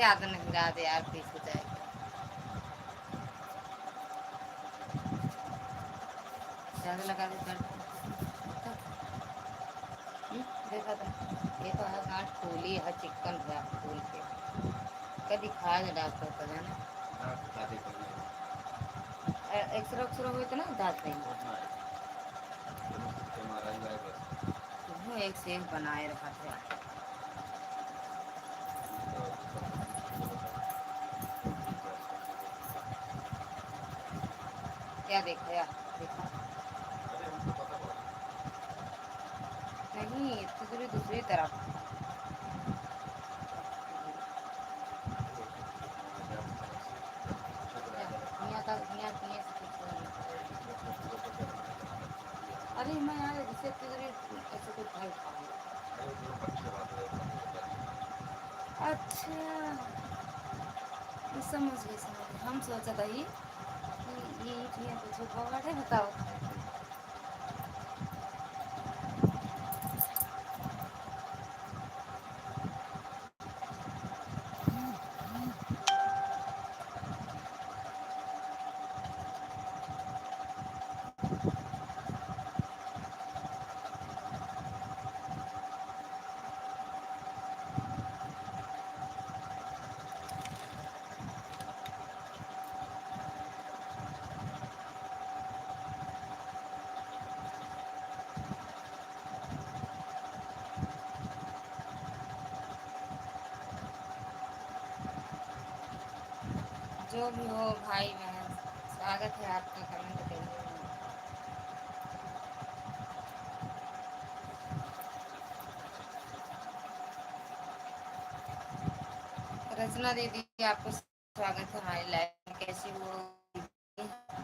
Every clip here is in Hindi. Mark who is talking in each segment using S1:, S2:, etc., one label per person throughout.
S1: ज्यादा नहीं ला दे यार, पीस हो जाएगा। ज्यादा लगा दे दर्द होता। देखा था, ये तो है गांठ फूली है, चिकन है फूल के। कभी खाया था डॉक्टर का जाने। एक्सरे उक्सरे हुए थे ना दांत में। तुम्हें एक से एक बनाए रखा था। क्या देखा यार, देखा नहीं, दूसरी दूसरी तरफ। यहाँ तक यहाँ यहाँ से कुछ अरे मैं यार इसे दूसरी ऐसे कुछ भाई खाऊंगा। अच्छा, समझ गई समझ गई। हम सोचा था ये यहाँ पे छुपा हुआ है, बताओ। जो भी हो भाई बहन, स्वागत है आपका, कमेंट करिए। रचना दीदी, आपको स्वागत है हमारी लाइफ में। कैसी हो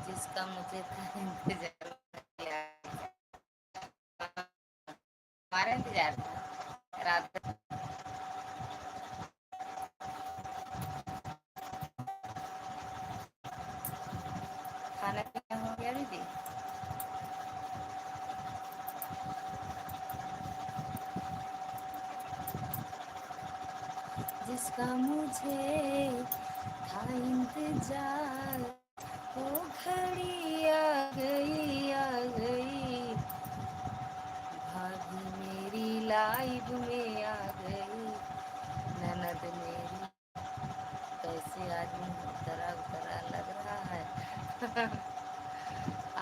S1: जिसका मुझे था इंतजार किया, हमारा इंतजार था रात भर। खाना पीना हो गया दीदी? जिसका मुझे था इंतजार, वो घड़ी आ गई, भाभी मेरी लाइफ में आ गई, ननद मेरी। कैसे आदमी उतरा उतरा लग रहा है।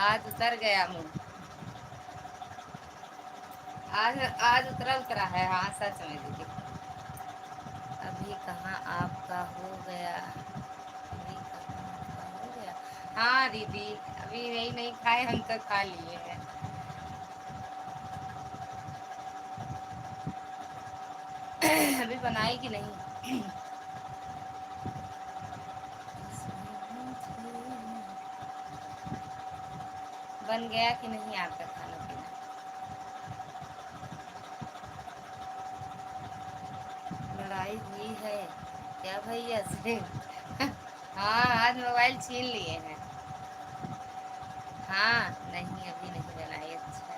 S1: आज उतर गया मुंह। आज आज उतरा उतरा है, हाँ सच में दीदी। अभी कहाँ आपका हो गया, अभी कहाँ आपका हो गया। हाँ दीदी, अभी यही नहीं खाए, हम तो खा लिए हैं। अभी बनाई कि नहीं? बन गया कि नहीं आपका खाना पीना? लड़ाई हुई है क्या भैया से? हाँ, आज मोबाइल छीन लिए हैं। हाँ नहीं, अभी नहीं बनाई। अच्छा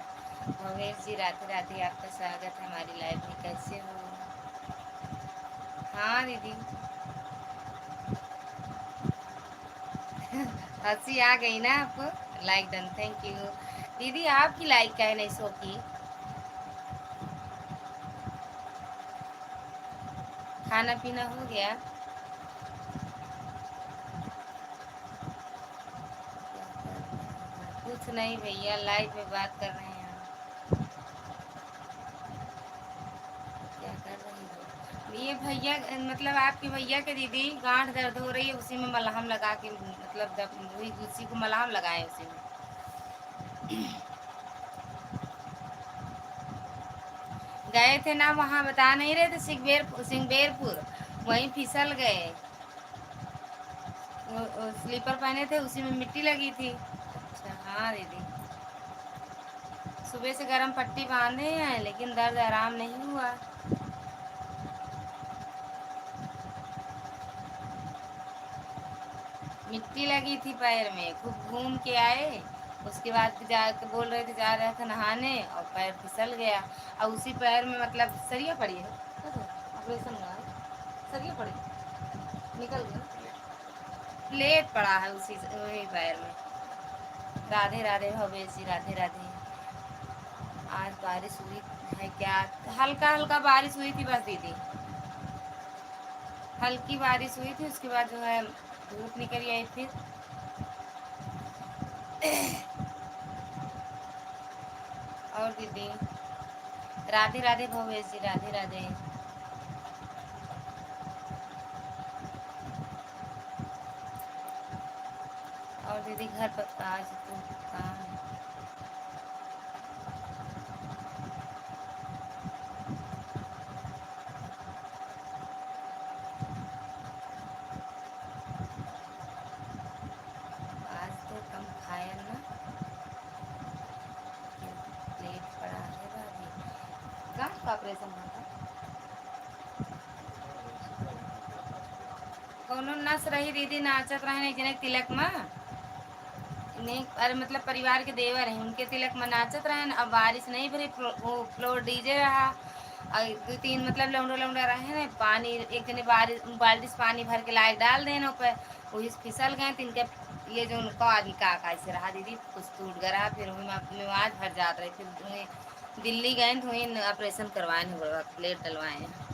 S1: भवेश जी, राधे राधे, आपका स्वागत है हमारी लाइफ में। कैसे हो? हाँ दीदी। हंसी आ गई ना आपको? लाइक डन, थैंक यू दीदी। आपकी लाइक का है नहीं सो की? खाना पीना हो गया? कुछ नहीं भैया, लाइव में बात कर रहे हैं हम। क्या कर रही हो? ये भैया, मतलब आपके भैया के दीदी गांठ दर्द हो रही है, उसी में मलहम लगा के, मतलब वही उसी को मलहम लगाए उसी में। गए थे ना वहाँ, बता नहीं रहे थे, सिंगबेरपुर। वहीं फिसल गए। वो स्लीपर पहने थे, उसी में मिट्टी लगी थी। अच्छा हाँ दीदी, सुबह से गर्म पट्टी बांधे हैं लेकिन दर्द आराम नहीं हुआ। मिट्टी लगी थी पैर में, खूब घूम के आए। उसके बाद जाके बोल रहे थे, जा रहे थे नहाने और पैर फिसल गया। और उसी पैर में मतलब सरिया पड़ी है, ऑपरेशन हुआ है, सरिया पड़ी। निकल गया प्लेट पड़ा है उसी वही पैर में। राधे राधे भवेश जी, राधे राधे। आज बारिश हुई है क्या? हल्का हल्का बारिश हुई थी बस दीदी, हल्की बारिश हुई थी, उसके बाद जो है धूप निकल आई फिर। और दीदी राधे राधे भवेश जी, राधे राधे। और दीदी घर पर आज तो काम आज तो कम खाया ना, प्लेट पड़ा है भाभी। गांठ का ऑपरेशन हुआ था, कोनो नस रही दीदी, नाचत रहे जने तिलक में नहीं, अरे मतलब परिवार के देवर हैं उनके तिलक में नाचत रहे न, अब बारिश नहीं भरी, वो फ्लोर डीजे रहा और दो तीन मतलब लौंडा लौंडा रहे ना, पानी एक जने बारिश बाल्टी से पानी भर के लाए डाल देना ऊपर, वही से फिसल गए तो इनके ये जो उनको आदमी का ऐसे रहा दीदी, कुछ टूट गया, फिर वही में आज भर जात रहे, फिर वहीं दिल्ली गए तो वहीं ऑपरेशन करवाए हैं, प्लेट डलवाए हैं।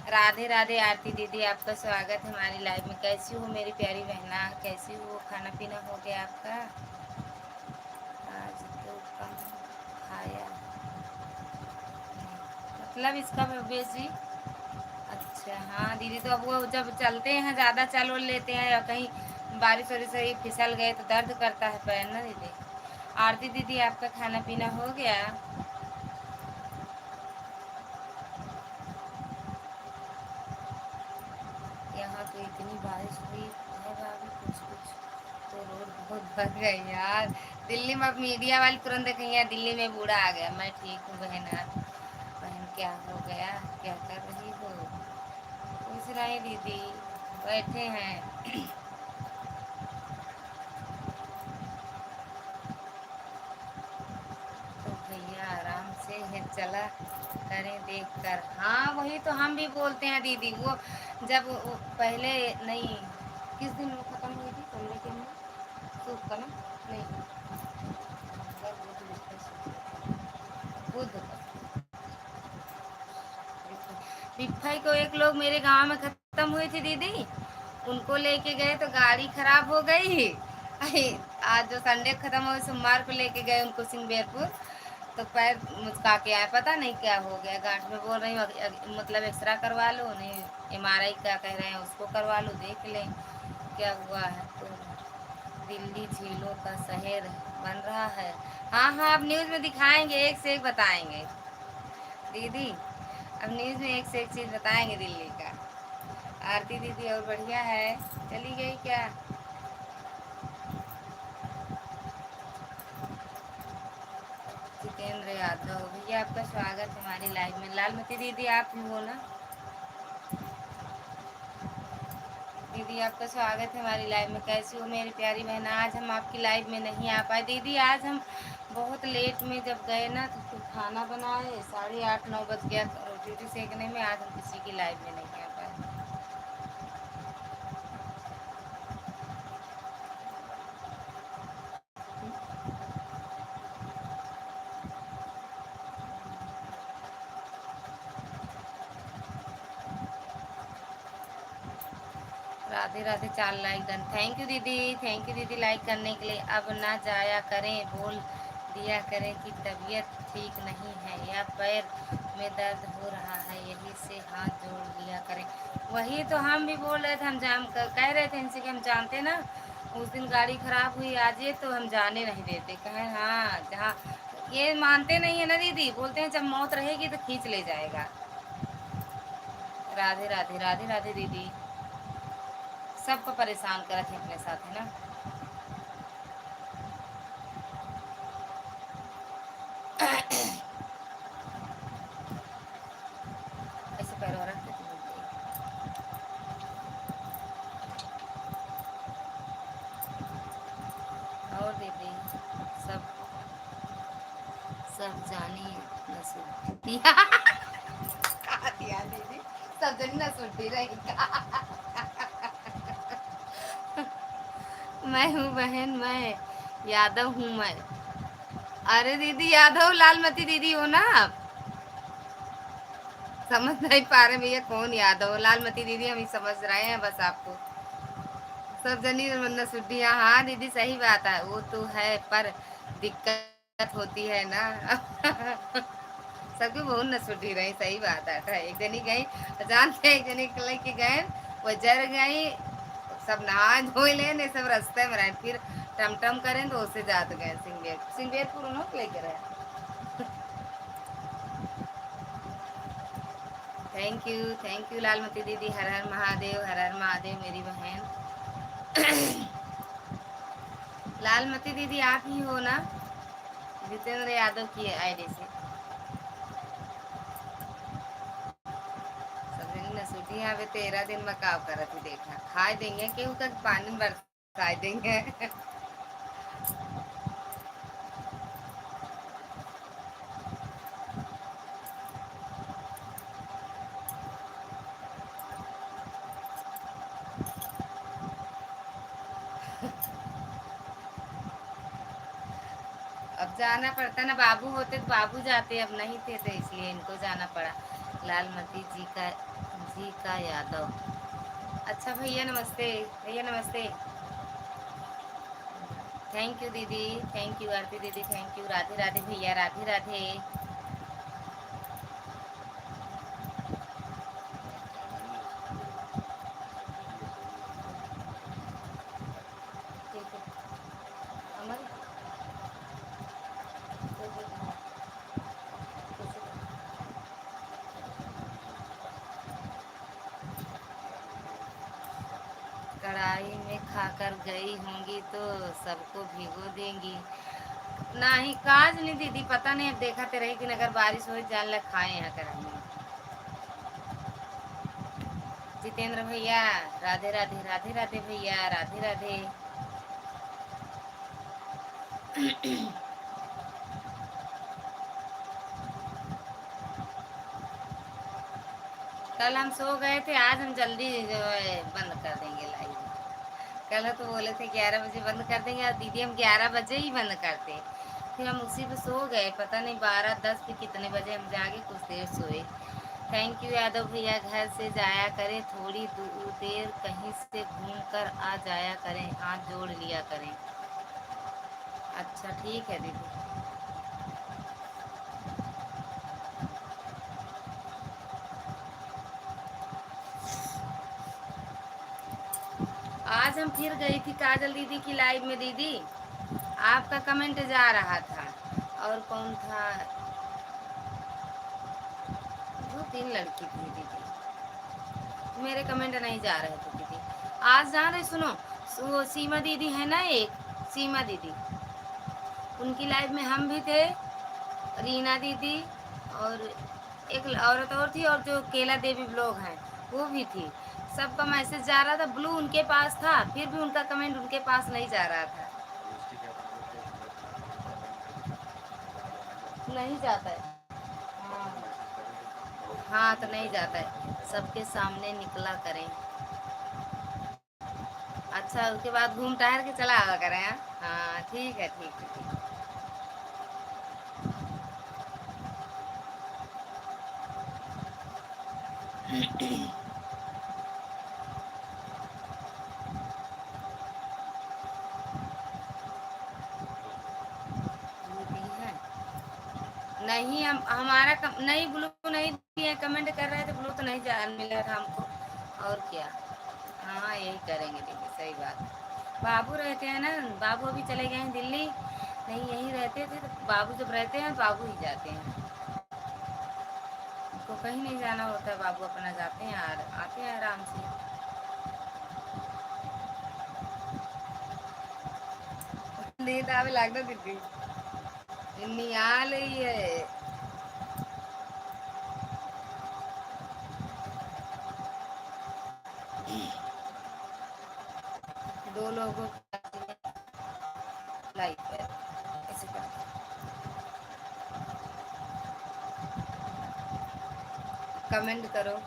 S1: राधे राधे आरती दीदी, आपका स्वागत है हमारी लाइव में। कैसी हो मेरी प्यारी बहना, कैसी हो? खाना पीना हो गया आपका? आज तो कम खाया मतलब इसका भव्य जी। अच्छा हाँ दीदी, तो अब वो जब चलते हैं ज़्यादा चल वल लेते हैं या कहीं बारिश वारिश से ही फिसल गए तो दर्द करता है पैर ना दीदी। आरती दीदी आपका खाना पीना हो गया? यहाँ तो इतनी बारिश हुई है भाभी, कुछ कुछ तो रोड बहुत भर गई यार। दिल्ली में अब मीडिया वाली तुरंत देखेंगे यार, दिल्ली में बूढ़ा आ गया। मैं ठीक हूँ बहन। बहन क्या हो गया, क्या कर रही हो? कुछ नहीं दीदी, बैठे हैं। तो भैया आराम से है चला करें देख कर। हाँ वही तो हम भी बोलते हैं दीदी, वो जब वो पहले नहीं, किस दिन वो खत्म हुई थी संडे के दिन, सूप का ना, नहीं बुध का। बिफाई को एक लोग मेरे गांव में खत्म हुई थी दीदी, उनको लेके गए तो गाड़ी खराब हो गई। आज जो संडे खत्म हुई सोमवार को लेके गए उनको सिंहबेरपुर, तो पैर मुचका के आए, पता नहीं क्या हो गया गांठ में। बोल रही हूँ मतलब एक्सरा करवा लो, नहीं एमआरआई क्या कह रहे हैं उसको करवा लो, देख लें क्या हुआ है। तो दिल्ली झीलों का शहर बन रहा है। हाँ हाँ, अब न्यूज़ में दिखाएंगे, एक से एक बताएंगे दीदी, अब न्यूज़ में एक से एक चीज़ बताएंगे दिल्ली का। आरती दीदी और बढ़िया है, चली गई क्या? जितेंद्र यादव भैया, आपका स्वागत है हमारी लाइव में। लालमती दीदी आप भी हो ना? दीदी आपका स्वागत है हमारी लाइव में। कैसी हो मेरी प्यारी बहन? आज हम आपकी लाइव में नहीं आ पाए दीदी, आज हम बहुत लेट में जब गए ना तो फिर खाना बनाए, 8:30 9 बज गया रोटी वोटी सेकने में, आज हम किसी की लाइव में नहीं आ पाए। Radhe Radhe, 4 like done, thank you दीदी, थैंक यू दीदी लाइक करने के लिए। अब ना जाया करें, बोल दिया करें कि तबीयत ठीक नहीं है या पैर में दर्द हो रहा है, यही से हाथ जोड़ लिया करें। वही तो हम भी बोल रहे थे, हम कह रहे थे इनसे कि हम जानते ना उस दिन गाड़ी खराब हुई आज ये, तो हम जाने नहीं देते। कहें हाँ, जहाँ ये मानते नहीं है ना दीदी, बोलते हैं जब मौत रहेगी तो खींच ले जाएगा। राधे राधे, राधे राधे दीदी, सबको परेशान करत है अपने साथ, है ना? ऐसे पैरों रख के तुम बोलते और दीदी सब सब जानी न सुनती। कहा दिया दीदी, सब जानी न सुनती रहेगी। मैं हूँ बहन, मैं यादव हूँ मैं। अरे दीदी यादव लालमती दीदी हो ना आप? समझ नहीं पा रहे भैया कौन यादव लालमती दीदी, हम ही समझ रहे हैं बस आपको। सब जनी नसुड्डिया, हाँ दीदी सही बात है, वो तो है पर दिक्कत होती है ना। सबके बहुत नसुड्डी रही, सही बात है। एक जनी गई जानते, एक जनी लेके गए, वो जर गई, सब नहा धो ले सब रास्ते में रहे, फिर टमटम करें तो उससे जाते गए सिंगेर सिंगेरपुर उन्होंने लेके रहे। थैंक यू लालमती दीदी, हर हर महादेव, हर हर महादेव मेरी बहन। लालमती दीदी आप ही हो ना, जितेंद्र यादव की आईडी से? सबने नसूटी यहाँ पे 13 दिन में काम करत ही देखा, खाए देंगे केहू तक पानी में बरसाए देंगे। अब जाना पड़ता ना, बाबू होते तो बाबू जाते, अब नहीं थे तो इसलिए इनको जाना पड़ा। लालमती जी का यादव। अच्छा भैया नमस्ते, भैया नमस्ते। थैंक यू दीदी, थैंक यू आरती दीदी, थैंक यू, राधे राधे भैया, राधे राधे। ठीक है अमर, कढ़ाई में खाकर गई होंगी तो सबको भिगो देंगी। नहीं काज नहीं दीदी, पता नहीं, अब देखा तो रही कि अगर बारिश हो जान लग खाए यहाँ कढ़ाई में। जितेंद्र भैया राधे राधे, राधे राधे भैया, राधे राधे। कल हम सो गए थे, आज हम जल्दी जो है बंद कर देंगे लाइव। कल तो बोले थे 11 बजे बंद कर देंगे, और दीदी हम 11 बजे ही बंद करते, फिर हम उसी पे सो गए, पता नहीं 12 10 फिर कितने बजे हम जाके कुछ देर सोए। थैंक यू यादव भैया, घर से जाया करें, थोड़ी देर कहीं से घूम कर आ जाया करें, हाथ जोड़ लिया करें। अच्छा ठीक है दीदी। आज हम फिर गई थी काजल दीदी की लाइव में दीदी, आपका कमेंट जा रहा था, और कौन था, 2 3 लड़की थी दीदी, मेरे कमेंट नहीं जा रहे थे दीदी। आज जा रहे सुनो, वो सीमा दीदी है ना एक, सीमा दीदी, उनकी लाइव में हम भी थे, रीना दीदी, और एक औरत और थी, और जो केला देवी ब्लॉग हैं वो भी थी। सबका मैसेज जा रहा था, ब्लू उनके पास था, फिर भी उनका कमेंट उनके पास नहीं जा रहा था। नहीं जाता है, हाँ हाँ तो नहीं जाता है, सबके सामने निकला करें। अच्छा उसके बाद घूम टहल के चला आवा करें, हाँ हाँ ठीक है ठीक है ठीक है। दीदी है नहीं, हम हमारा नहीं, ब्लू नहीं दिए, कमेंट कर रहे थे, ब्लू तो नहीं जान मिला था हमको, और क्या। हाँ यही करेंगे दीदी, सही बात है। बाबू रहते हैं ना, बाबू अभी चले गए हैं दिल्ली, नहीं यहीं रहते थे, तो बाबू जब रहते हैं बाबू ही जाते हैं, उनको कहीं नहीं जाना होता है, बाबू अपना जाते हैं और आते हैं आराम से। नींद आवे लगता दीदी, नियाल ही है। 2 लोगों की लाइफ है, ऐसे करके कमेंट करो।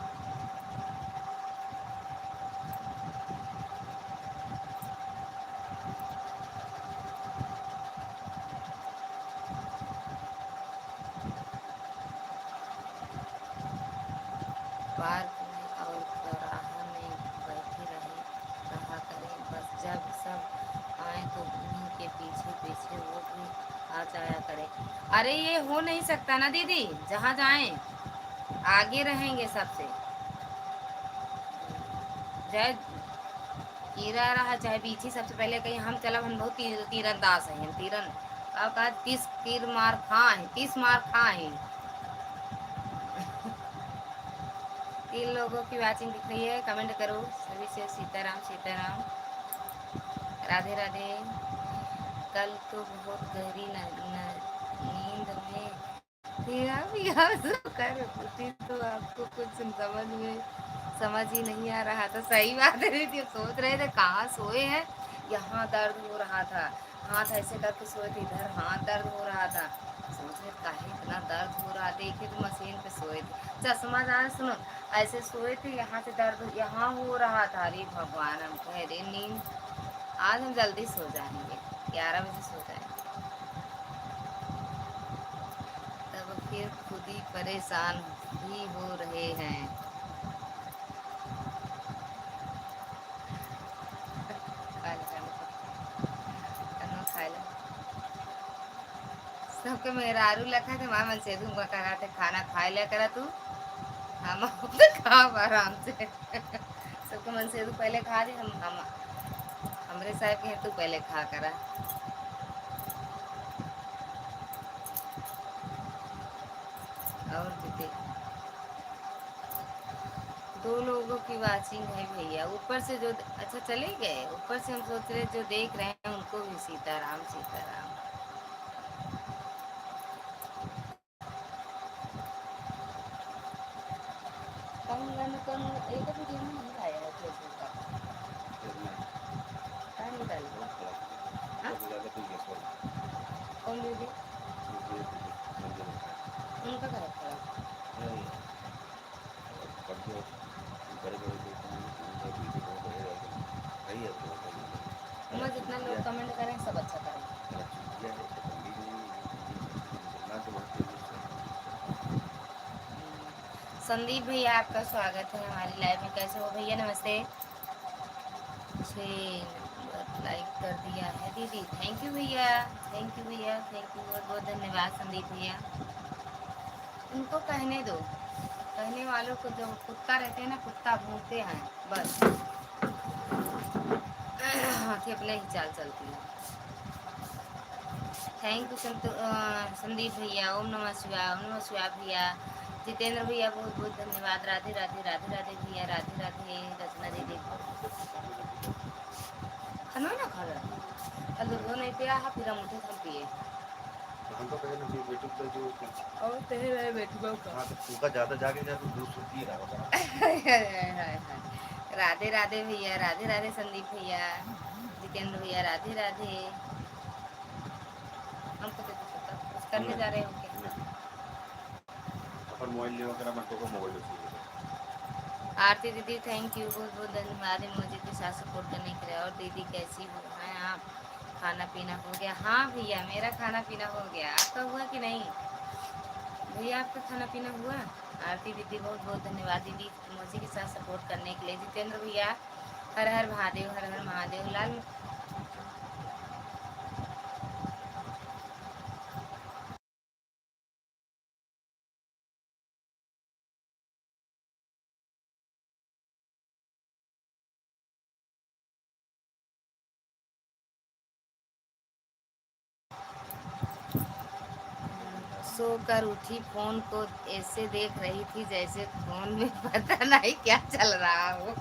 S1: पार्क में और चौराहा में बैठे रहा करें, बस जब सब आए तो उन्हीं के पीछे पीछे वो भी आ जाया करे। अरे ये हो नहीं सकता ना दीदी, जहाँ जाएं आगे रहेंगे सबसे। चाहे कीरा रहा चाहे पीछे, सबसे पहले कहीं हम चलब, हम बहुत तीरंदाज हैं, हम तीरन अब कहा 30 तीर मार खाए, 30 मार खाए। 3 लोगों की वाचिंग दिख रही है, कमेंट करो सभी से। सीताराम सीताराम, राधे राधे। कल तो बहुत गहरी नींद में तेरा भी कर उठी तो आपको कुछ समझ ही नहीं आ रहा था। सही बात है दीदी, सोच रहे थे कहाँ सोए हैं, यहाँ दर्द हो रहा था, हाथ ऐसे करके सोए थे, इधर हाथ दर्द हो रहा था। सोच रहे काहे इतना दर्द हो रहा, देखे तो मशीन पे सोए थे, चश्मा जान सुनो, ऐसे सोए थे, यहाँ से दर्द यहाँ हो रहा था। अरे भगवान, हम कह रहे नींद आज हम जल्दी सो जाएंगे, 11 बजे सो जाएंगे। तब फिर खुद ही परेशान भी हो रहे हैं। सबके मेहरारू लखा थे, माँ मन से दूंगा करा थे, खाना खा लिया करा तू, हम खा आराम से। सबके मन से तू पहले खा दे, हम हमरे साहब के तू पहले खा करा। और दीदी 2 लोगों की वाचिंग है भैया, ऊपर से जो अच्छा चले गए, ऊपर से हम सोच रहे जो देख रहे हैं उनको भी सीताराम सीताराम। कम एक वीडियो में नहीं आया है फेसबुक का, कहाँ नहीं डाला? हाँ? कौन दीदी? उनका घर खड़ा मैं जितना लोग कमेंट करें सब अच्छा करें। संदीप भैया आपका स्वागत है हमारी लाइव में, कैसे हो भैया? नमस्ते। 6 लाइक कर दिया है दीदी, थैंक यू भैया, थैंक यू भैया, थैंक यू, बहुत बहुत धन्यवाद संदीप भैया। उनको कहने दो, कहने वालों को, जो कुत्ता रहते हैं ना, कुत्ता भूखते हैं बस, हाथी अपने ही चाल चलती है। थैंक यू संदीप भैया, ओम नमः शिवाय, ओम नमः शिवाय भैया। जितेंद्र भैया बहुत बहुत धन्यवाद। राधे राधे, राधे राधे भैया, राधे राधे। रचना दीदी खनो ना खा कल दूध नहीं पिया है, फिर हम उठे हम पिए। हम तो कहे ना कि बेटी तो जो और तेरे रहे बेटी को हां तो तू का ज्यादा जाके जा, तो दूध सुती रहा होगा। राधे राधे भैया, राधे राधे संदीप भैया, जितेंद्र भैया, राधे राधे। हमको तो कुछ करने जा रहे हो क्या? अपन मोबाइल ले वगैरह मत को मोबाइल चाहिए। आरती दीदी थैंक यू, बहुत बहुत धन्यवाद मुझे के साथ सपोर्ट करने के लिए। और दीदी कैसी हो हैं आप? खाना पीना हो गया? हाँ भैया मेरा खाना पीना हो गया, आपका हुआ कि नहीं भैया? आपका खाना पीना हुआ? आरती दीदी बहुत बहुत धन्यवाद दीदी मुझे के साथ सपोर्ट करने के लिए। जितेंद्र भैया हर हर महादेव, हर हर महादेव। लाल सोकर उठी, फोन को ऐसे देख रही थी जैसे फोन में पता नहीं क्या चल रहा हो।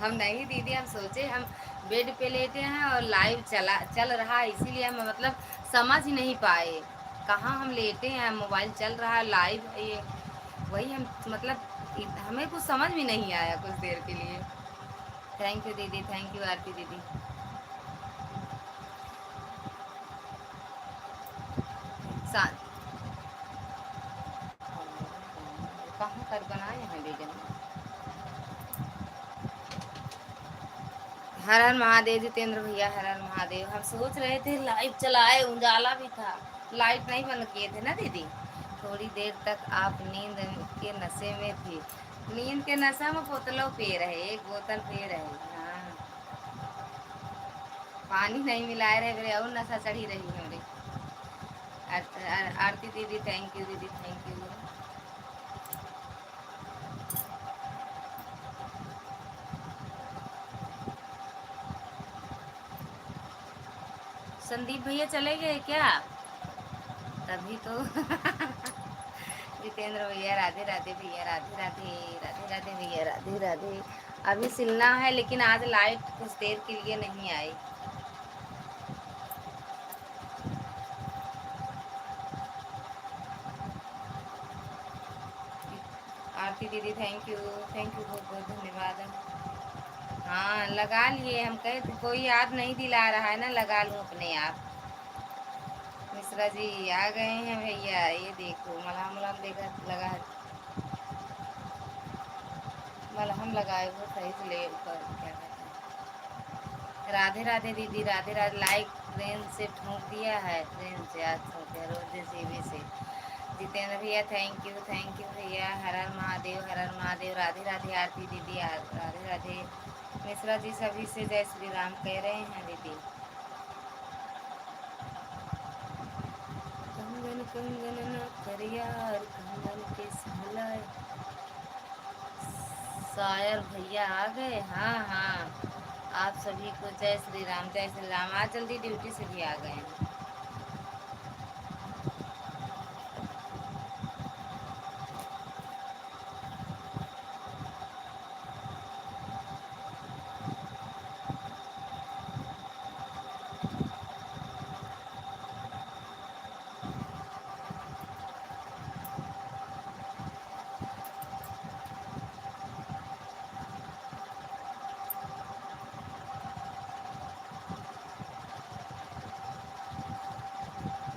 S1: हम नहीं दीदी, हम सोचे हम बेड पे लेटे हैं और लाइव चल रहा है, इसीलिए हम मतलब समझ ही नहीं पाए कहाँ हम लेटे हैं, मोबाइल चल रहा है लाइव है ये, वही हम मतलब हमें कुछ समझ भी नहीं आया कुछ देर के लिए। थैंक यू दीदी, थैंक यू आरती दीदी। कहाँ कर बनाए हैं बेगन? हर हर महादेव जितेंद्र भैया, हर हर महादेव। हम सोच रहे थे लाइव चलाए, उजाला भी था, लाइट नहीं बंद किए थे ना दीदी, थोड़ी देर तक आप नींद के नशे में थी। नींद के नशा में बोतलों पी रहे, एक बोतल पी रहे। हाँ, पानी नहीं मिलाए रहे मेरे, और नशा चढ़ी रही है मेरी। आरती दीदी थैंक यू, दीदी थैंक यू। संदीप भैया चले गए क्या? तभी तो जितेंद्र भैया राधे राधे, भैया राधे राधे, राधे राधे भैया राधे राधे। अभी सिलना है लेकिन आज लाइट कुछ देर के लिए नहीं आई। आरती दीदी थैंक यू, थैंक यू, बहुत बहुत धन्यवाद। हाँ लगा लिए, हम कहे तो कोई याद नहीं दिला रहा है ना, लगा लूँ अपने आप। मिश्रा जी आ गए हैं भैया, ये देखो मलहम वलहम देखा लगा, मलहम लगाए वो सही से ले ऊपर, क्या कहते हैं। राधे राधे दीदी, राधे राधे। लाइक ट्रेन से ठोक दिया है, ट्रेन से आज ठोक दिया, रोज जेसीबी से। जितेंद्र भैया थैंक यू भैया। हर हर महादेव, हर हर महादेव। राधे राधे आरती दीदी, राधे राधे। मिश्रा जी सभी से जय श्री राम कह रहे हैं दीदी। कंगन कंगन न कर यार, कंगन के सहलाए। शायर भैया आ गए, हाँ हाँ। आप सभी को जय श्री राम, जय श्री राम। आज जल्दी ड्यूटी से भी आ गए हैं।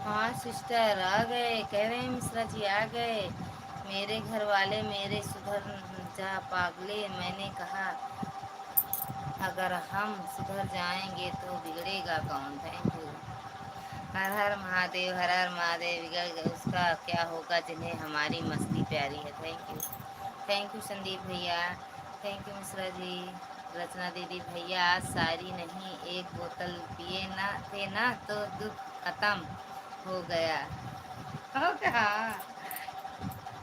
S1: हाँ सिस्टर आ गए, कह रहे हैं मिश्रा जी आ गए। मेरे घर वाले मेरे सुधर जा पागले, मैंने कहा अगर हम सुधर जाएंगे तो बिगड़ेगा कौन। Thank you. हर हर महादेव, हर हर महादेव। बिगड़ गए उसका क्या होगा जिन्हें हमारी मस्ती प्यारी है। Thank you, thank you Sandeep भैया, थैंक यू मिश्रा जी। रचना दीदी भैया आज शायरी नहीं, एक बोतल पिए ना थे ना तो दुख खत्म हो गया। हो क्या?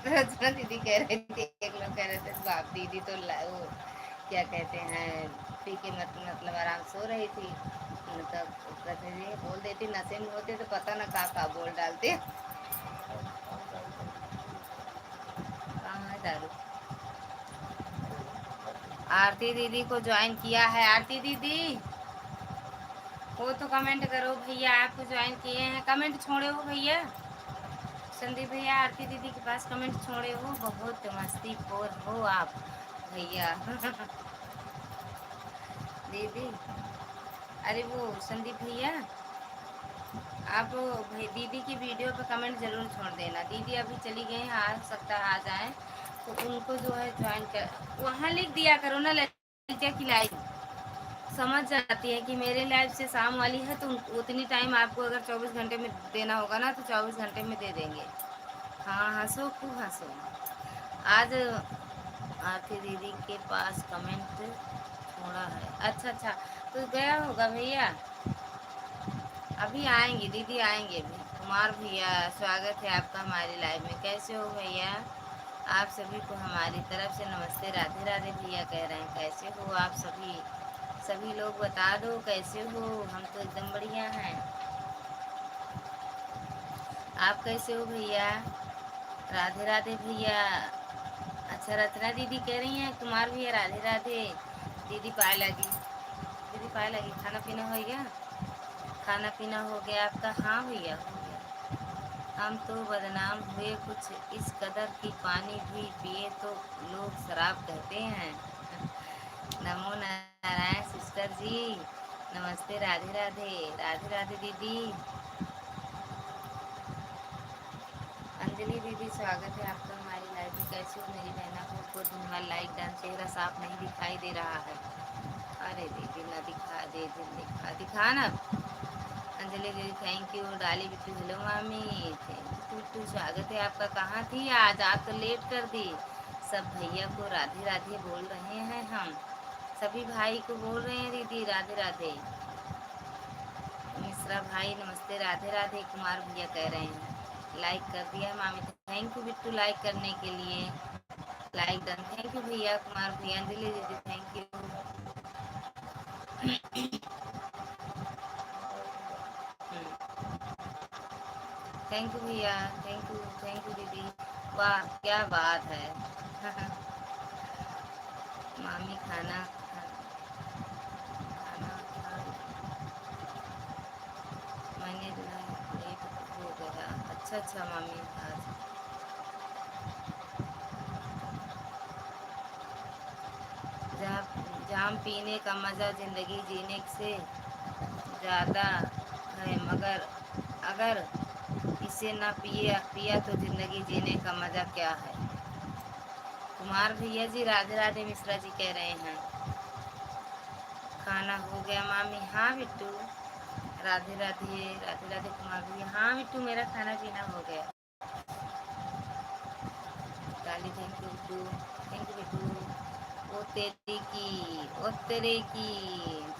S1: रचना दीदी कह रहे थे, एक लोग कह रहे थे बाप दीदी तो वो क्या कहते हैं, पी के मतलब आराम सो रही थी। मतलब रचना दीदी बोल देती नशे में होते तो पता ना का बोल डालते। कहाँ है दारू? आरती दीदी को ज्वाइन किया है। आरती दीदी वो तो कमेंट करो भैया, आपको ज्वाइन किए हैं, कमेंट छोड़े हो भैया। संदीप भैया आरती दीदी के पास कमेंट छोड़े हो, बहुत मस्ती खोर हो आप भैया। दीदी, अरे वो संदीप भैया, आप भाई दीदी की वीडियो पे कमेंट जरूर छोड़ देना। दीदी अभी चली गई हैं, आ सकता है आ जाए तो उनको जो है ज्वाइन कर, वहाँ लिख दिया करो ना लड़कियाँ की लाइफ समझ जाती है कि मेरे लाइफ से शाम वाली है, तो उतनी टाइम आपको अगर 24 घंटे में देना होगा ना तो 24 घंटे में दे देंगे। हाँ हंसो खूब हंसो। आज आरती दीदी के पास कमेंट छोड़ा है, अच्छा अच्छा, तो गया होगा भैया। अभी आएंगे दीदी, आएंगे अभी। कुमार भैया स्वागत है आपका हमारी लाइव में, कैसे हो भैया? आप सभी को हमारी तरफ से नमस्ते, राधे राधे भैया कह रहे हैं, कैसे हो आप सभी? सभी लोग बता दो कैसे हो, हम तो एकदम बढ़िया हैं। आप कैसे हो भैया? राधे राधे भैया। अच्छा रचना दीदी कह रही हैं कुमार भैया राधे राधे। दीदी पाए लगी, दीदी पाए लगी। खाना पीना हो गया? खाना पीना हो गया आपका? हाँ भैया हो गया। हम तो बदनाम हुए कुछ इस कदर की पानी भी पिए तो लोग शराब कहते हैं। नमो नारायण सिस्टर जी, नमस्ते, राधे राधे, राधे राधे दीदी। अंजलि दीदी स्वागत है आपका हमारी लाइव में, कैसी हो मेरी बहना? बहुत बहुत धन्यवाद। लाइक डन, चेहरा साफ नहीं दिखाई दे रहा है। अरे दीदी ना दिखा दे, दिखा दिखा ना। अंजलि दीदी थैंक यू। डाली बिट्टू हेलो मामी, थैंक बिट्टू स्वागत है आपका। कहाँ थी आज? आप तो लेट कर दी। सब भैया को राधे राधे बोल रहे हैं हम। सभी भाई को बोल रहे हैं दीदी राधे राधे। मिश्रा भाई नमस्ते राधे राधे। कुमार भैया कह रहे हैं लाइक कर दिया मामी। थैंक यू बिट्टू लाइक करने के लिए। Like done. थैंक यू भैया। कुमार भैया अंजलि दीदी थैंक यू। थैंक यू भैया। थैंक यू दीदी। वाह क्या बात है। मामी खाना खाना खा मैंने लेट हो गया। अच्छा अच्छा मामी आज जाम पीने का मज़ा ज़िंदगी जीने से ज़्यादा है, मगर अगर इसे ना पिया तो ज़िंदगी जीने का मज़ा क्या है। कुमार भैया जी राधे राधे। मिश्रा जी कह रहे हैं खाना हो गया मामी। हाँ बिट्टू राधे राधे। राधे राधे कुमार भैया। हाँ बिट्टू मेरा खाना पीना हो गया। डाली thank you Bittu. Thank you Bittu. ओ तेरे की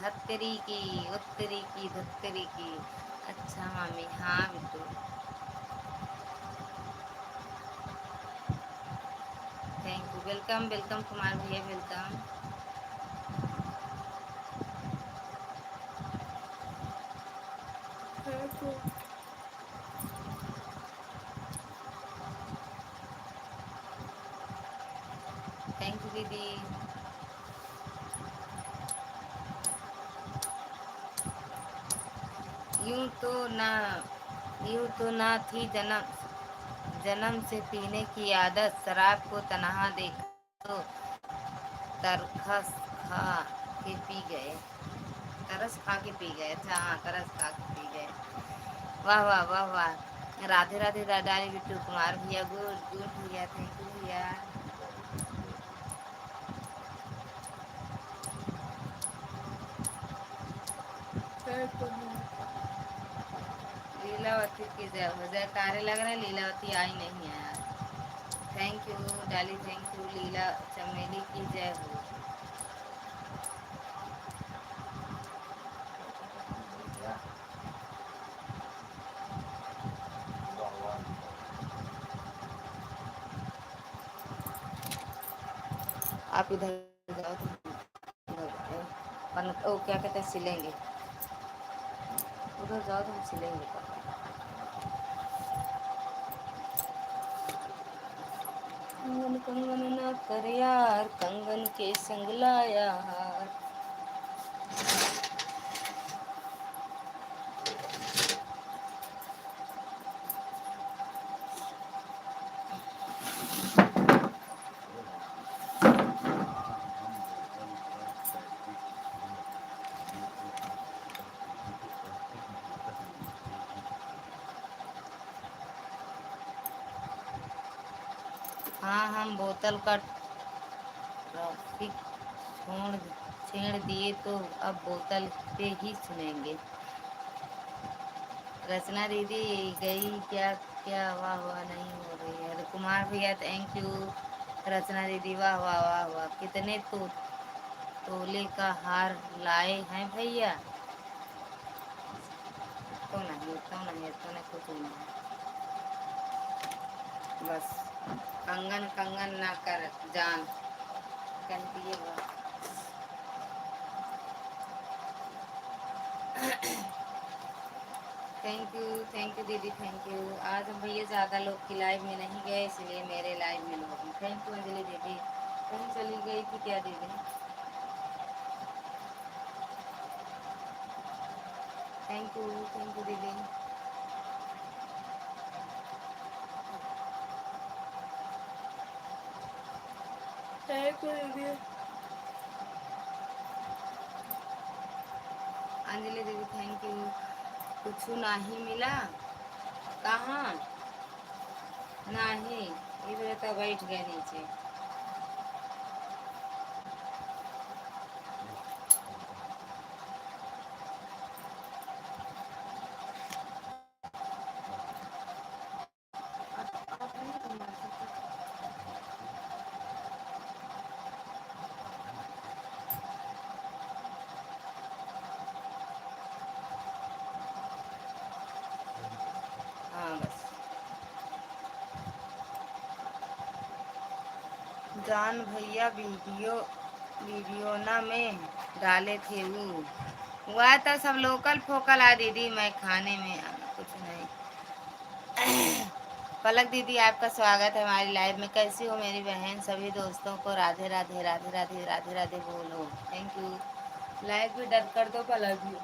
S1: धत्तेरी की ओ तेरी की धत्तेरी की। अच्छा मामी। हाँ Bittu. Thank you. Welcome welcome Kumar भैया वेलकम। थैंक यू दीदी। यूं तो ना यूं तो ना थी जन्म जन्म से पीने की आदत। शराब को तन्हा देखा तो तरखस खा के पी गए। तरस खा के पी गए। अच्छा हाँ तरस खा के पी गए। वाह वाह वाह वाह। राधे राधे दादानी बिट्टू कुमार भैया गुड गुड भैया। थैंक यू भैया। लीलावती की जय हो जयकारे लग रहा है। लीलावती आई नहीं है यार। थैंक यू डाली। थैंक यू लीला चमेली की जय हो। आप इधर जाओ तो ओ क्या कहते हैं सिलेंगे। उधर जाओ तो हम सिलेंगे। कंगन कंगन ना कर यार कंगन के संग लाया हार। हाँ हम बोतल का ट्रैफिक छोड़ छेड़ दिए तो अब बोतल पे ही सुनेंगे। रचना दीदी गई क्या? क्या वाह वाह नहीं हो रही है। कुमार भैया थैंक यू। रचना दीदी वाह वाह वाह वाह। कितने तोले का हार लाए हैं भैया? तो नहीं कुछ नहीं। बस कंगन कंगन ना कर जान कर दिए बस। थैंक यू दीदी थैंक यू। आज हम भैया ज़्यादा लोग की लाइव में नहीं गए इसलिए मेरे लाइव में लोग। थैंक यू अंजलि दीदी। कहीं चली गई थी क्या दीदी? थैंक यू दीदी। थैंक यू दीदी। अंजलि दीदी थैंक यू। कुछ नहीं मिला। कहाँ? नहीं इधर तो बैठ गए नीचे। जान भैया वीडियो वीडियो ना में डाले थे वो। हुआ तो सब लोकल फोकल आ दीदी, मैं खाने में कुछ नहीं। पलक दीदी आपका स्वागत है हमारी लाइव में। कैसी हो मेरी बहन? सभी दोस्तों को राधे राधे राधे राधे राधे राधे बोलो। Thank you. लाइव भी डर कर दो पलक जी।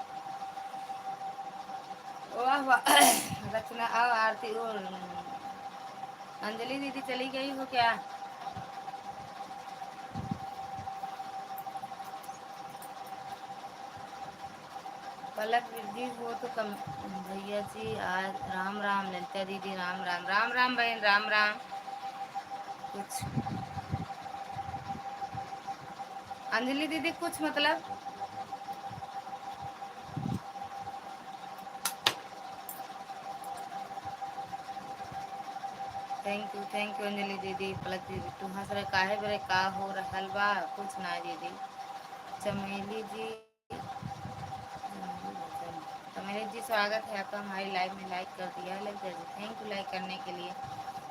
S1: वाह वाह। रचना आओ आरती और अंजलि दीदी चली गई हो क्या? पलक वृद्धि हो तो कम। भैया जी आज राम राम। ललिता दीदी राम राम। राम राम बहन, राम राम। कुछ अंजलि दीदी कुछ मतलब? थैंक यू अंजलि दीदी। पलक दीदी तू हंस रहे काहे बरे? का हो रहल बा? कुछ ना दीदी। चमेली जी, चमेली जी स्वागत है आपका हमारी लाइव में। लाइक कर दिया है Lalita ji, thank you like करने के लिए।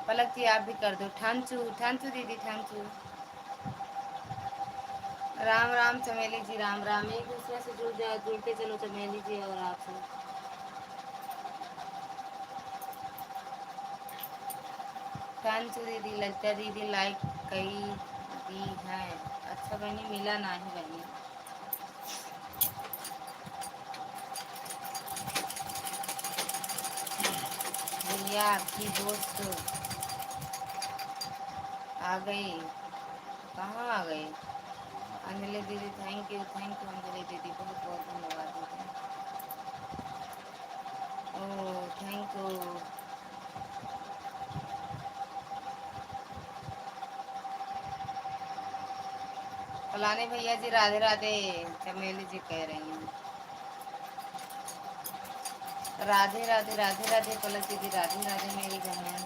S1: पलक जी आप भी कर दो। ठंचू ठंचू दीदी ठंचू। राम राम चमेली जी, राम राम। एक दूसरे से जुड़ते चलो चमेली जी और आप सब। ठंचू दीदी, ललिता दीदी लाइक कई दी है। अच्छा बहनी मिला ना ही बहनी। भैया आपकी दोस्त आ गई। कहाँ आ गई? अंजलि दीदी थैंक यू अंजलि दीदी, बहुत बहुत धन्यवाद दीदी। Oh thank you. फलाने भैया जी राधे राधे। चमेली जी कह रही हैं राधे राधे राधे राधे। पलक दीदी राधे राधे मेरी बहन।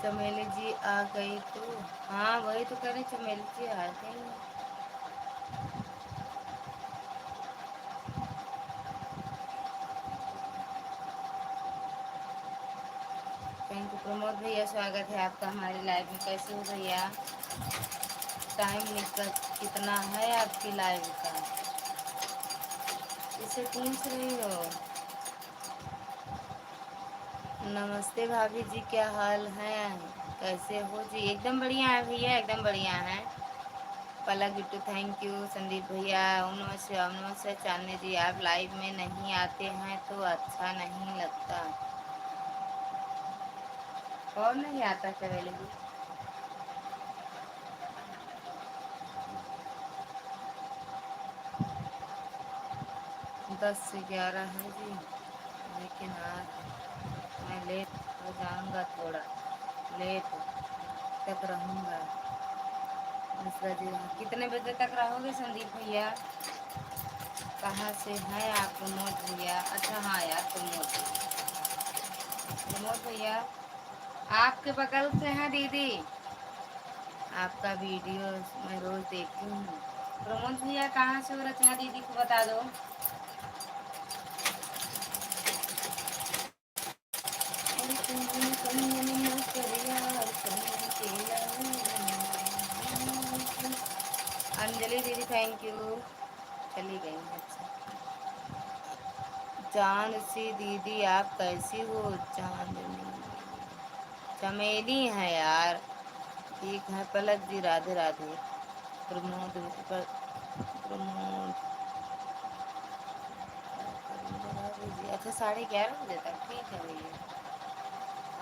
S1: चमेली जी आ गई तो? हाँ वही तो कह रही, चमेली जी आ गई। थैंक यू प्रमोद भैया, स्वागत है आपका हमारी लाइव में। कैसे हो भैया? टाइम निकल कितना है आपकी लाइव का? इसे पूछ रही हो? नमस्ते भाभी जी, क्या हाल है? कैसे हो जी? एकदम बढ़िया है भैया, एकदम बढ़िया है। पलक बिट्टू थैंक यू। संदीप भैया ओम नमः शिवाय, ओम नमः शिवाय। चांदनी जी आप लाइव में नहीं आते हैं तो अच्छा नहीं लगता। और नहीं आता चमेली जी? 10 से 11 है जी, लेकिन आज मैं लेट हो जाऊंगा, थोड़ा लेट तक रहूंगा। मिश्रा जी कितने बजे तक रहोगे संदीप भैया? कहाँ से हैं आप? प्रमोद भैया, अच्छा हाँ यार प्रमोद भैया आपके बगल से हैं दीदी। आपका वीडियो मैं रोज देखती हूँ। प्रमोद भैया कहाँ से हो? रचना दीदी को बता दो। अंजलि दीदी थैंक यू। चली गई, अच्छा। चांद सी दीदी आप कैसी हो? चांदनी चमेली है यार। ठीक है पलक जी राधे राधे। प्रमोद प्रमोद अच्छा 11:30 बजे तक ठीक है भैया,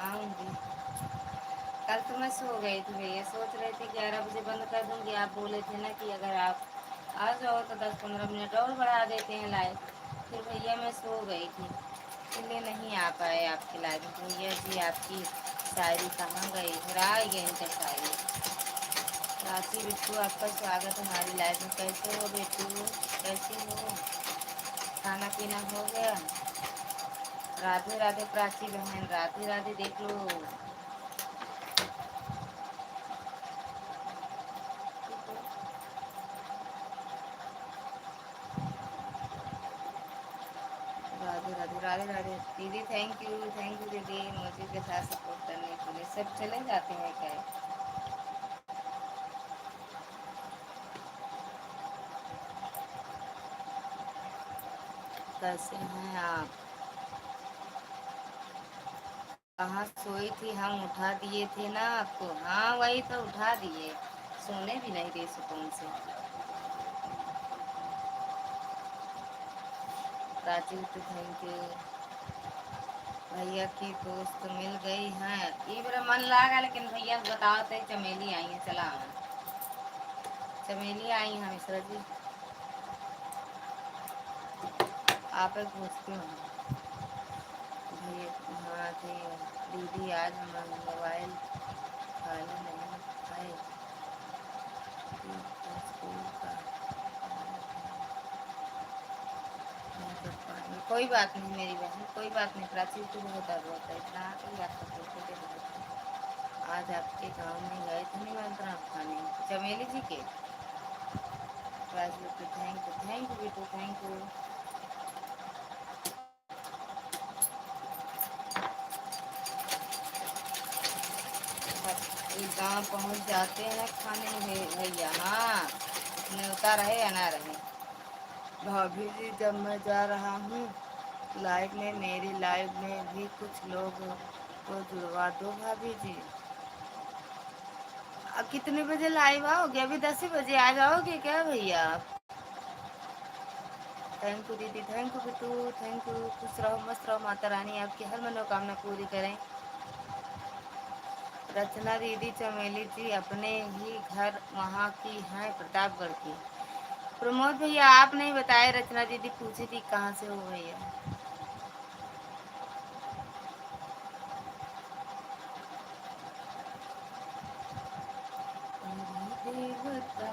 S1: आऊँगी। कल तो मैं सो गई थी भैया, सोच रहे थे 11 बजे बंद कर दूंगी। आप बोले थे ना कि अगर आप आ जाओ तो 10-15 मिनट और बढ़ा देते हैं लाइव। फिर भैया मैं सो गई थी, इसलिए नहीं आ पाए आपकी लाइव। भैया जी आपकी शायरी कहाँ गई? फिर आ गई इनका शायरी। राशि बिट्टू आपका स्वागत है हमारी लाइव में। कैसे हो बिट्टू? कैसी हो? खाना पीना हो गया? राधे राधे प्राची बहन, राधे राधे। देख लो राधे राधे दीदी, थैंक यू दीदी, मुझे के साथ सपोर्ट करने के लिए। सब चले जाते हैं क्या? कैसे हैं आप? कहाँ सोई थी? हम उठा दिए थे ना आपको। हाँ वही तो उठा दिए, सोने भी नहीं दे सुकून से। प्राची तो थैंक यू। भैया की दोस्त मिल गई हैं, ये मेरा मन लगा, लेकिन भैया बताओ तो चमेली आई है, चला आना। चमेली आई हैं मिश्रा जी, आप एक पूछती हूँ भैया। हाँ जी दीदी, आज मोबाइल खाली नहीं है, स्कूल का नहीं कर पाएंगे। कोई बात नहीं मेरी बहन, कोई बात नहीं। प्राची को बहुत डर होता है, इतना कोई आपका फोटो दे देते। आज आपके गांव में गए थे निमंत्रण खाने चमेली जी के। प्राची को थैंक यू बेटू, थैंक यू। गांव पहुंच जाते हैं खाने में भैया। हाँ न्योता रहे या ना रहे। भाभी जी, जब मैं जा रहा हूँ लाइव में, मेरी लाइव में भी कुछ लोग को जुड़वा दो भाभी जी। कितने बजे लाइव आओगे? अभी 10 ही बजे आ जाओगे क्या भैया? थैंक यू दीदी, thank you Bittu, thank you. खुश रहो मस्त रहो, माता रानी आपकी हर मनोकामना पूरी करें। रचना दीदी, चमेली जी अपने ही घर वहाँ की हैं, प्रतापगढ़ की। प्रमोद भैया आप नहीं बताए, रचना दीदी पूछी थी कहाँ से हो भैया। देवता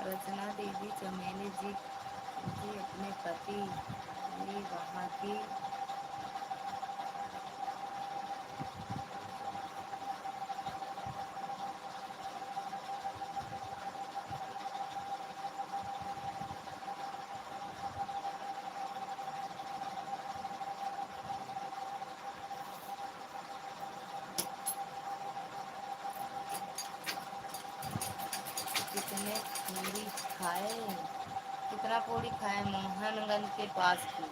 S1: रचना दीदी, चमेली जी जी अपने पति जी वहाँ की। कितने पूरी खाए, कितना पूरी खाए? मोहनगंज के पास की।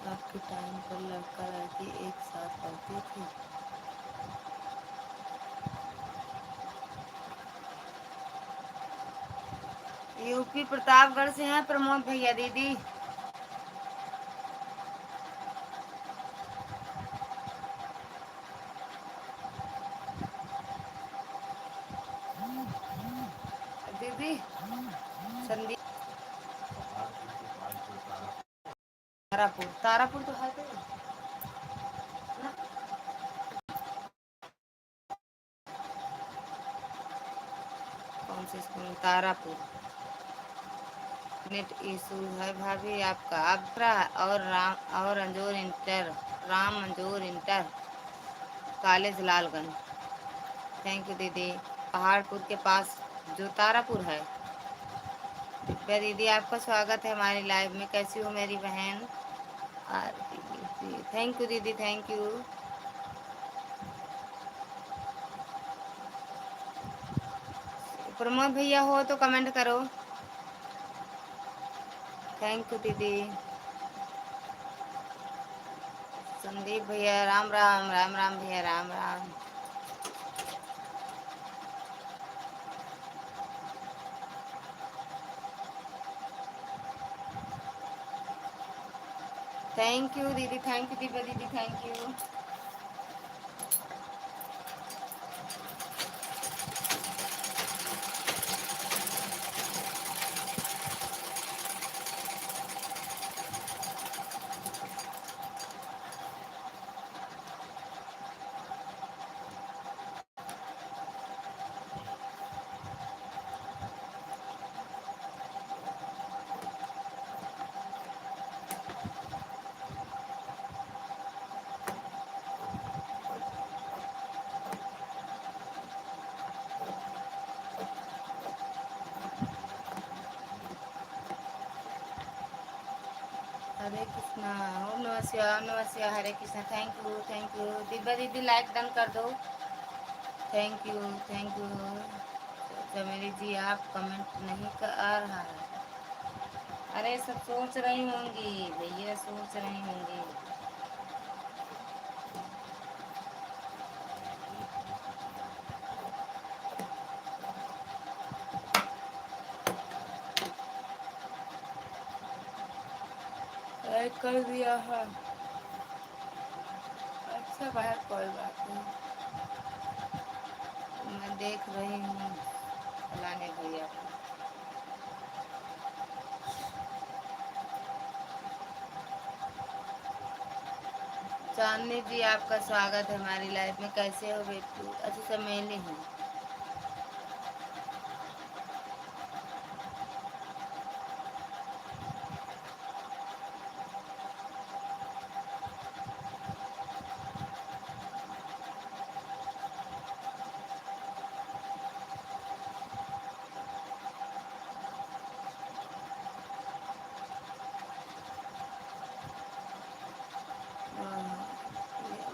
S1: आपके टाइम पर लड़का लड़की एक साथ पढ़ते थे। यूपी प्रतापगढ़ से हैं प्रमोद भैया दीदी। दीदी संदीप, तारापुर, तारापुर तो है तो ना? कौन से स्कूल? तारापुर। नेट इशू है भाभी आपका। आगरा और अंजोर इंटर, राम मंजूर inter college Lalganj. Thank you दीदी। पहाड़पुर के पास जो तारापुर है। दिव्या दीदी आपका स्वागत है हमारी लाइव में। कैसी हो मेरी बहन? थैंक यू दीदी, थैंक यू। प्रमोद भैया हो तो कमेंट करो। थैंक यू दीदी। संदीप भैया राम राम, राम राम भैया, राम राम। थैंक यू दीदी, थैंक यू दीपा दीदी, थैंक यू। हरे कृष्णा, ओम नमः शिवाय, ओम नमः शिवाय, हरे कृष्णा, थैंक यू दिव्या दीदी, लाइक डन कर दो। Thank you, thank you. चमेली जी आप कमेंट नहीं कर आ रहा है। अरे सब सोच रही होंगी भैया, सोच रही होंगी। लाइक कर दिया है। अच्छा बाहर, कोई बात नहीं। मैं देख रही हूँ फलाने भैया को। चांदनी जी आपका स्वागत है हमारी लाइफ में। कैसे हो बेटू? अच्छा चमेली हूँ।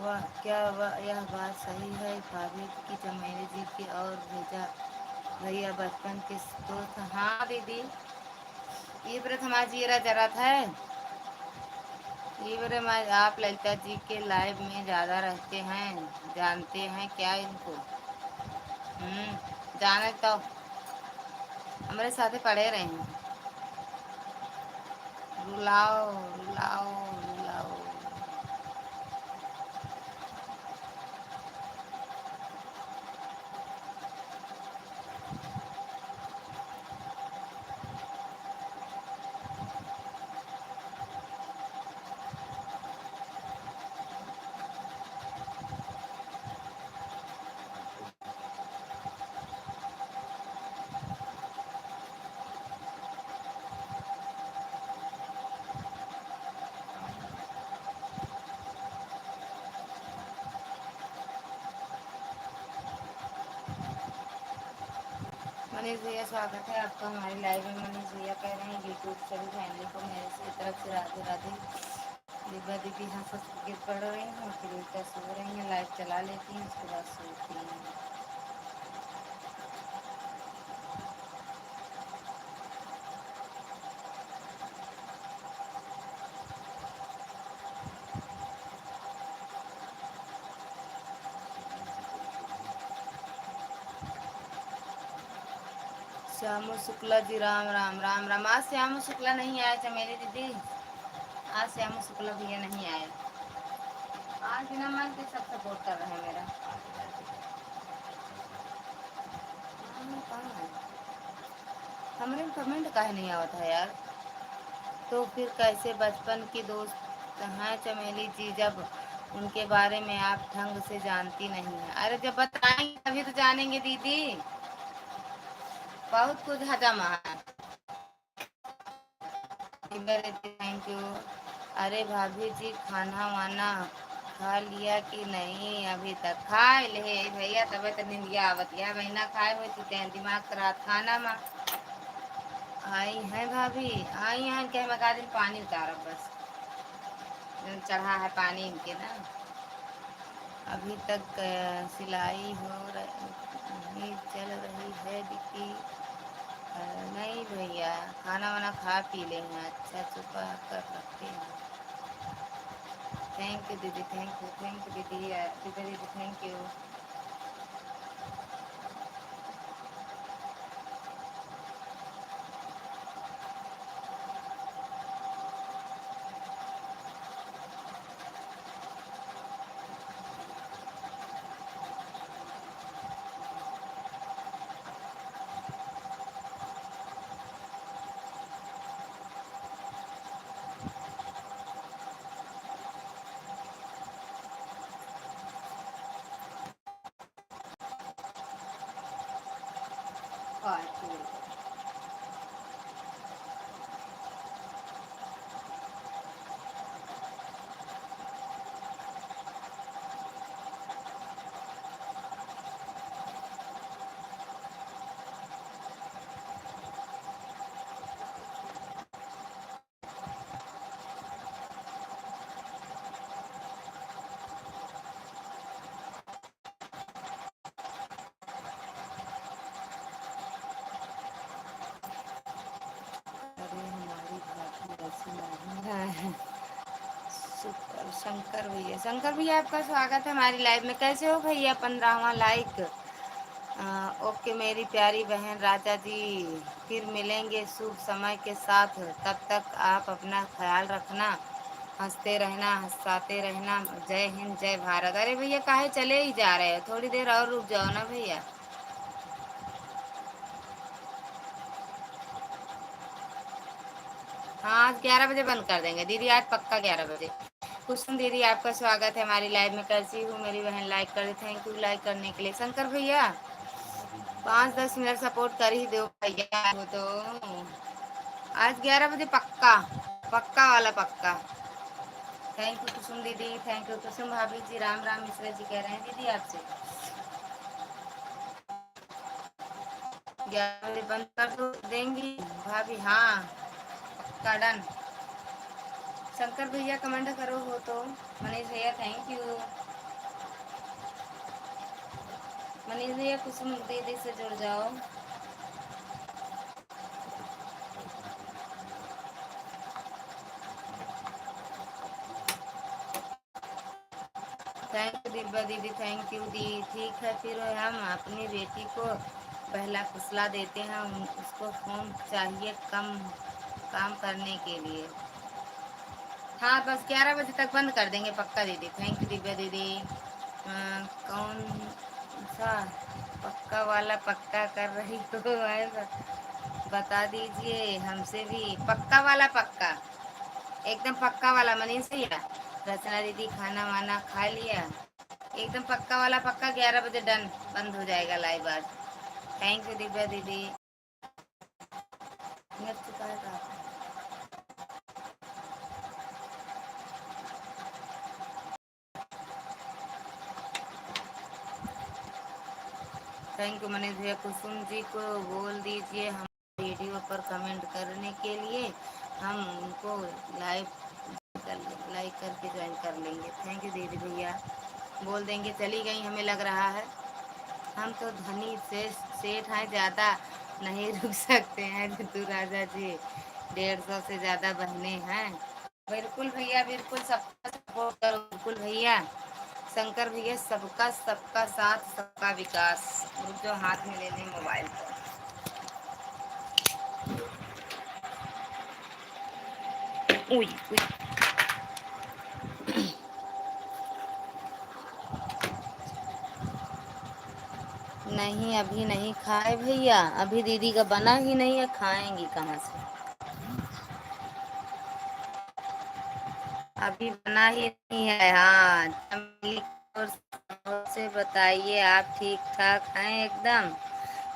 S1: वाह क्या वाह, यह बात सही है भाभी की, चमेली जी की। और भेजा भैया बचपन के दोस्त। हाँ दीदी, ये व्रत हमारा जीरा जरा था। ये व्रत आप ललिता जी के लाइव में ज़्यादा रहते हैं, जानते हैं क्या इनको? जाने तो हमारे साथ पढ़े रहे हैं। रुलाओ रुलाओ रुलाओ। मनीष भैया स्वागत है आपका हमारी लाइव में। मनीष भैया कह रहे हैं यूट्यूब सभी फैमिली को मेरे से तरफ से राधे राधे। दिव्या दीदी यहाँ से गिर पड़ रही हैं, फिर उल्टा सो रही हैं, लाइव चला लेती हैं, उसके बाद सोती हैं। श्यामू शुक्ला जी, राम राम राम राम। आज श्यामू शुक्ला नहीं आए चमेली दीदी, आज श्यामू शुक्ला भैया नहीं आए। आज बिना मन के सब सपोर्ट कर रहे हैं मेरा। कहाँ है? हमारे में कमेंट काहे नहीं आवता है यार? तो फिर कैसे बचपन की दोस्त हैं चमेली जी, जब उनके बारे में आप ढंग से जानती नहीं है? अरे जब बताएंगे तभी तो जानेंगे दीदी, बहुत कुछ हजम है। Thank you. अरे भाभी जी खाना वाना खा लिया कि नहीं? अभी तक खा ले भैया, तबे तो निंदिया आवत है। महीना खाए हुए तो दिमाग खराब। खाना में आई हैं भाभी, आई हैं क्या? मैं दिन पानी उतारब बस, चढ़ा है पानी इनके ना। अभी तक सिलाई हो नहीं चल रही है बिकी? नहीं भैया, खाना वाना खा पी ले हैं, अच्छा छुपा कर रखते हैं। थैंक यू दीदी, थैंक यू दीदी, दीदी दीदी थैंक यू। अच्छा। अरे हमारी भाभी ऐसी नहीं है। सुपर शंकर भैया, शंकर भैया आपका स्वागत है हमारी लाइव में। कैसे हो भैया? 15वां लाइक। ओके मेरी प्यारी बहन राजा जी, फिर मिलेंगे शुभ समय के साथ। तब तक आप अपना ख्याल रखना, हंसते रहना, हंसाते रहना। जय हिंद, जय भारत। अरे भैया काहे चले ही जा रहे हो? थोड़ी देर और रुक जाओ ना भैया। हाँ आज 11 बजे बंद कर देंगे दीदी, आज पक्का 11 बजे। कुसुम दीदी आपका स्वागत है हमारी लाइव में। कैसी हूँ मेरी बहन? लाइक कर दी, थैंक यू लाइक करने के लिए। शंकर भैया 5-10 मिनट सपोर्ट कर ही दो भैया, वो तो आज 11 बजे पक्का, पक्का वाला पक्का। थैंक यू कुसुम दीदी, थैंक यू कुसुम भाभी जी। राम राम मिश्रा जी कह रहे हैं दीदी आपसे। 11 बजे बंद कर दो देंगी भाभी? हाँ पक्का डन। शंकर भैया कमेंट करो हो तो। मनीष भैया थैंक यू। मनीष भैया कुसुम दीदी से जुड़ जाओ। थैंक यू दिव्या दीदी, थैंक यू दी। ठीक है फिर हम अपनी बेटी को पहला फुसला देते हैं। उसको फोन चाहिए कम काम करने के लिए। हाँ बस 11 बजे तक बंद कर देंगे पक्का दीदी। थैंक यू दिव्या दीदी। कौन सा पक्का वाला पक्का कर रही हो है? बता दीजिए हमसे भी पक्का वाला पक्का, एकदम पक्का वाला। मनीष भैया, रचना दीदी खाना वाना खा लिया? एकदम पक्का वाला पक्का। 11 बजे डन, बंद हो जाएगा लाइव आज। थैंक यू दिव्या दीदी। नेट चुका है का? थैंक यू मनीष भैया। कुसुम जी को बोल दीजिए हम वीडियो पर कमेंट करने के लिए, हम उनको लाइव लाइक करके ज्वाइन कर लेंगे। थैंक यू दीदी भैया, बोल देंगे। चली गई हमें लग रहा है। हम तो धनी से सेठ हैं, ज़्यादा नहीं रुक सकते हैं रितु राजा जी। 150 से ज़्यादा बहनें हैं। बिल्कुल भैया बिल्कुल, सबका सपोर्ट करो बिल्कुल भैया। शंकर भैया सबका सबका साथ सबका विकास। रुक जो हाथ में ले लें मोबाइल को। उई उई। नहीं अभी नहीं खाए भैया, अभी दीदी का बना ही नहीं है, खाएंगी कहाँ से? अभी बना ही नहीं है। हाँ चमेली और से बताइए आप ठीक ठाक हैं एकदम?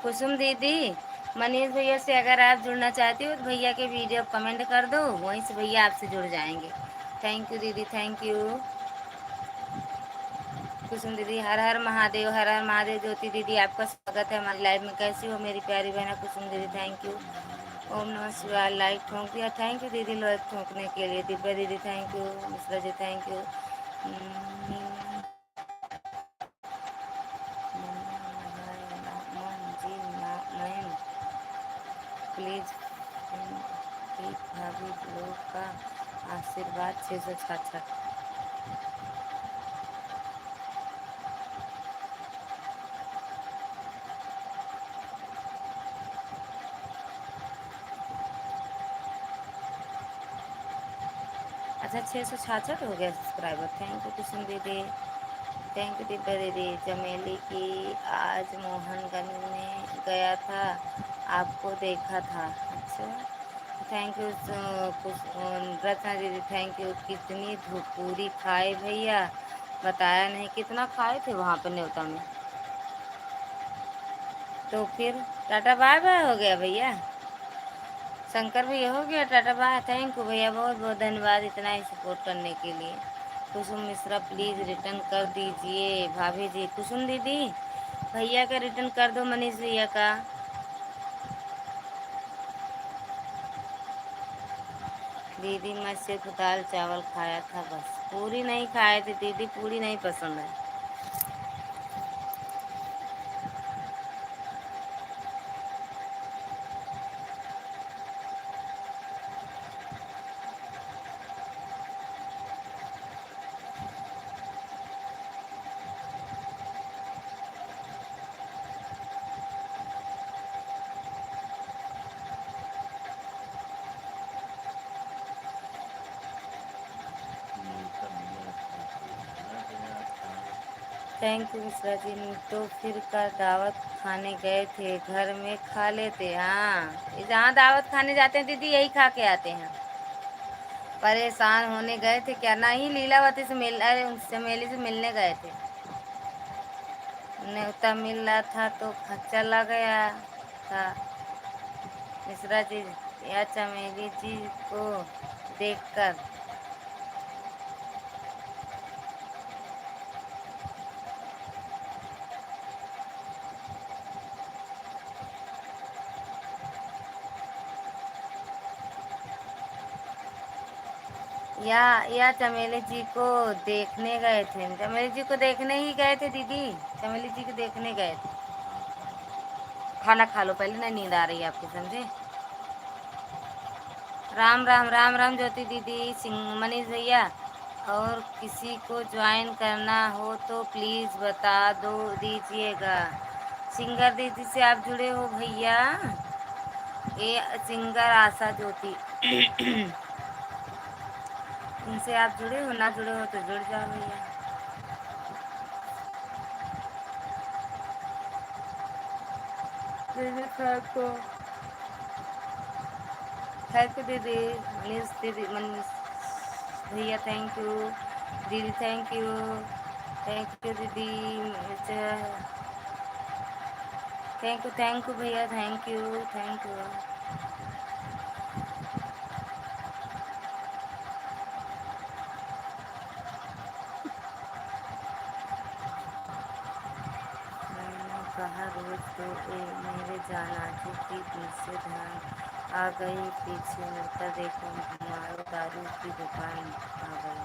S1: कुसुम दीदी, मनीष भैया से अगर आप जुड़ना चाहती हो तो भैया के वीडियो कमेंट कर दो, वहीं से भैया आपसे जुड़ जाएंगे। थैंक यू दीदी, थैंक यू। कुसुम दीदी हर हर महादेव, हर हर महादेव। ज्योति दीदी आपका स्वागत है हमारी लाइव में। कैसी हो मेरी प्यारी बहना? कुसुम दीदी थैंक यू। ओम नमः शिवाय लाइक ठोक दिया, थैंक यू दीदी लाइक ठोकने के लिए। दिव्या दीदी thank you. Mishra ji thank you. Please भाभी लोग का आशीर्वाद 666। अच्छा 666 हो गया सब्सक्राइबर। थैंक यू कुसुम दीदी, थैंक यू दिव्या दीदी। चमेली की आज मोहनगंज में गया था, आपको देखा था। अच्छा थैंक यू। रत्ना दीदी थैंक यू। कितनी पूरी खाए भैया? बताया नहीं कितना खाए थे वहाँ पे न्योता में। तो फिर टाटा बाय बाय हो गया भैया। शंकर भैया हो गया टाटा बाय। थैंक यू भैया, बहुत बहुत धन्यवाद इतना ही सपोर्ट करने के लिए। कुसुम मिश्रा प्लीज़ रिटर्न कर दीजिए भाभी जी। कुसुम दीदी भैया का रिटर्न कर दो, मनीष भैया का। दीदी मैं सिर्फ दाल चावल खाया था बस, पूरी नहीं खाए थे दीदी, पूरी नहीं पसंद है। थैंक यू मिश्रा जी। तो फिर का दावत खाने गए थे, घर में खा लेते। हाँ, जहाँ दावत खाने जाते हैं दीदी यही खा के आते हैं। परेशान होने गए थे क्या? नहीं, लीलावती से मिल, अरे उनसे मेली से मिलने गए थे। न्योता मिल रहा था तो चला गया था। मिश्रा जी या चमेली जी को देखकर या चमेली जी को देखने गए थे। चमेली जी को देखने ही गए थे दीदी, चमेली जी को देखने गए थे। खाना खा लो पहले, ना नींद आ रही है आपकी, समझे। राम राम राम राम ज्योति दीदी, सिंह मनीष भैया। और किसी को ज्वाइन करना हो तो प्लीज़ बता दो दीजिएगा। सिंगर दीदी से आप जुड़े हो भैया? ये सिंगर आशा ज्योति उनसे आप जुड़े हो? ना जुड़े हो तो जुड़ जाओ भैया। दीदी थैंक यू दीदी। मनीष दीदी, मनीष भैया थैंक यू। दीदी थैंक यू। थैंक यू दीदी। थैंक यू भैया, थैंक यू थैंक यू। मैंने कहा रोज तो मेरे जाना जी की पीछे ध्यान आ गई, पीछे मुड़कर देखो मारो दारू की दुकान आ गई।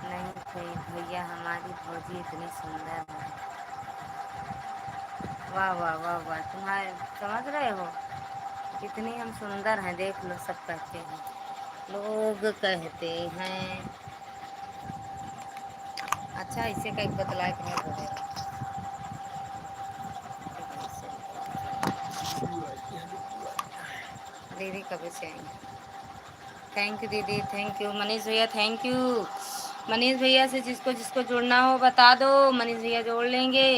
S1: नहीं भाई भैया, हमारी भौजी इतनी सुंदर है। वाह वाह वाह वाह, तुम्हारे समझ रहे हो कितनी हम सुंदर हैं, देख लो सब कहते हैं, लोग कहते हैं। अच्छा इसे कहीं बतलाए कि नहीं बोलेगा। दीदी कब से आएंगे? थैंक यू दीदी, थैंक यू मनीष भैया, थैंक यू। मनीष भैया से जिसको जिसको जुड़ना हो बता दो, मनीष भैया जोड़ लेंगे।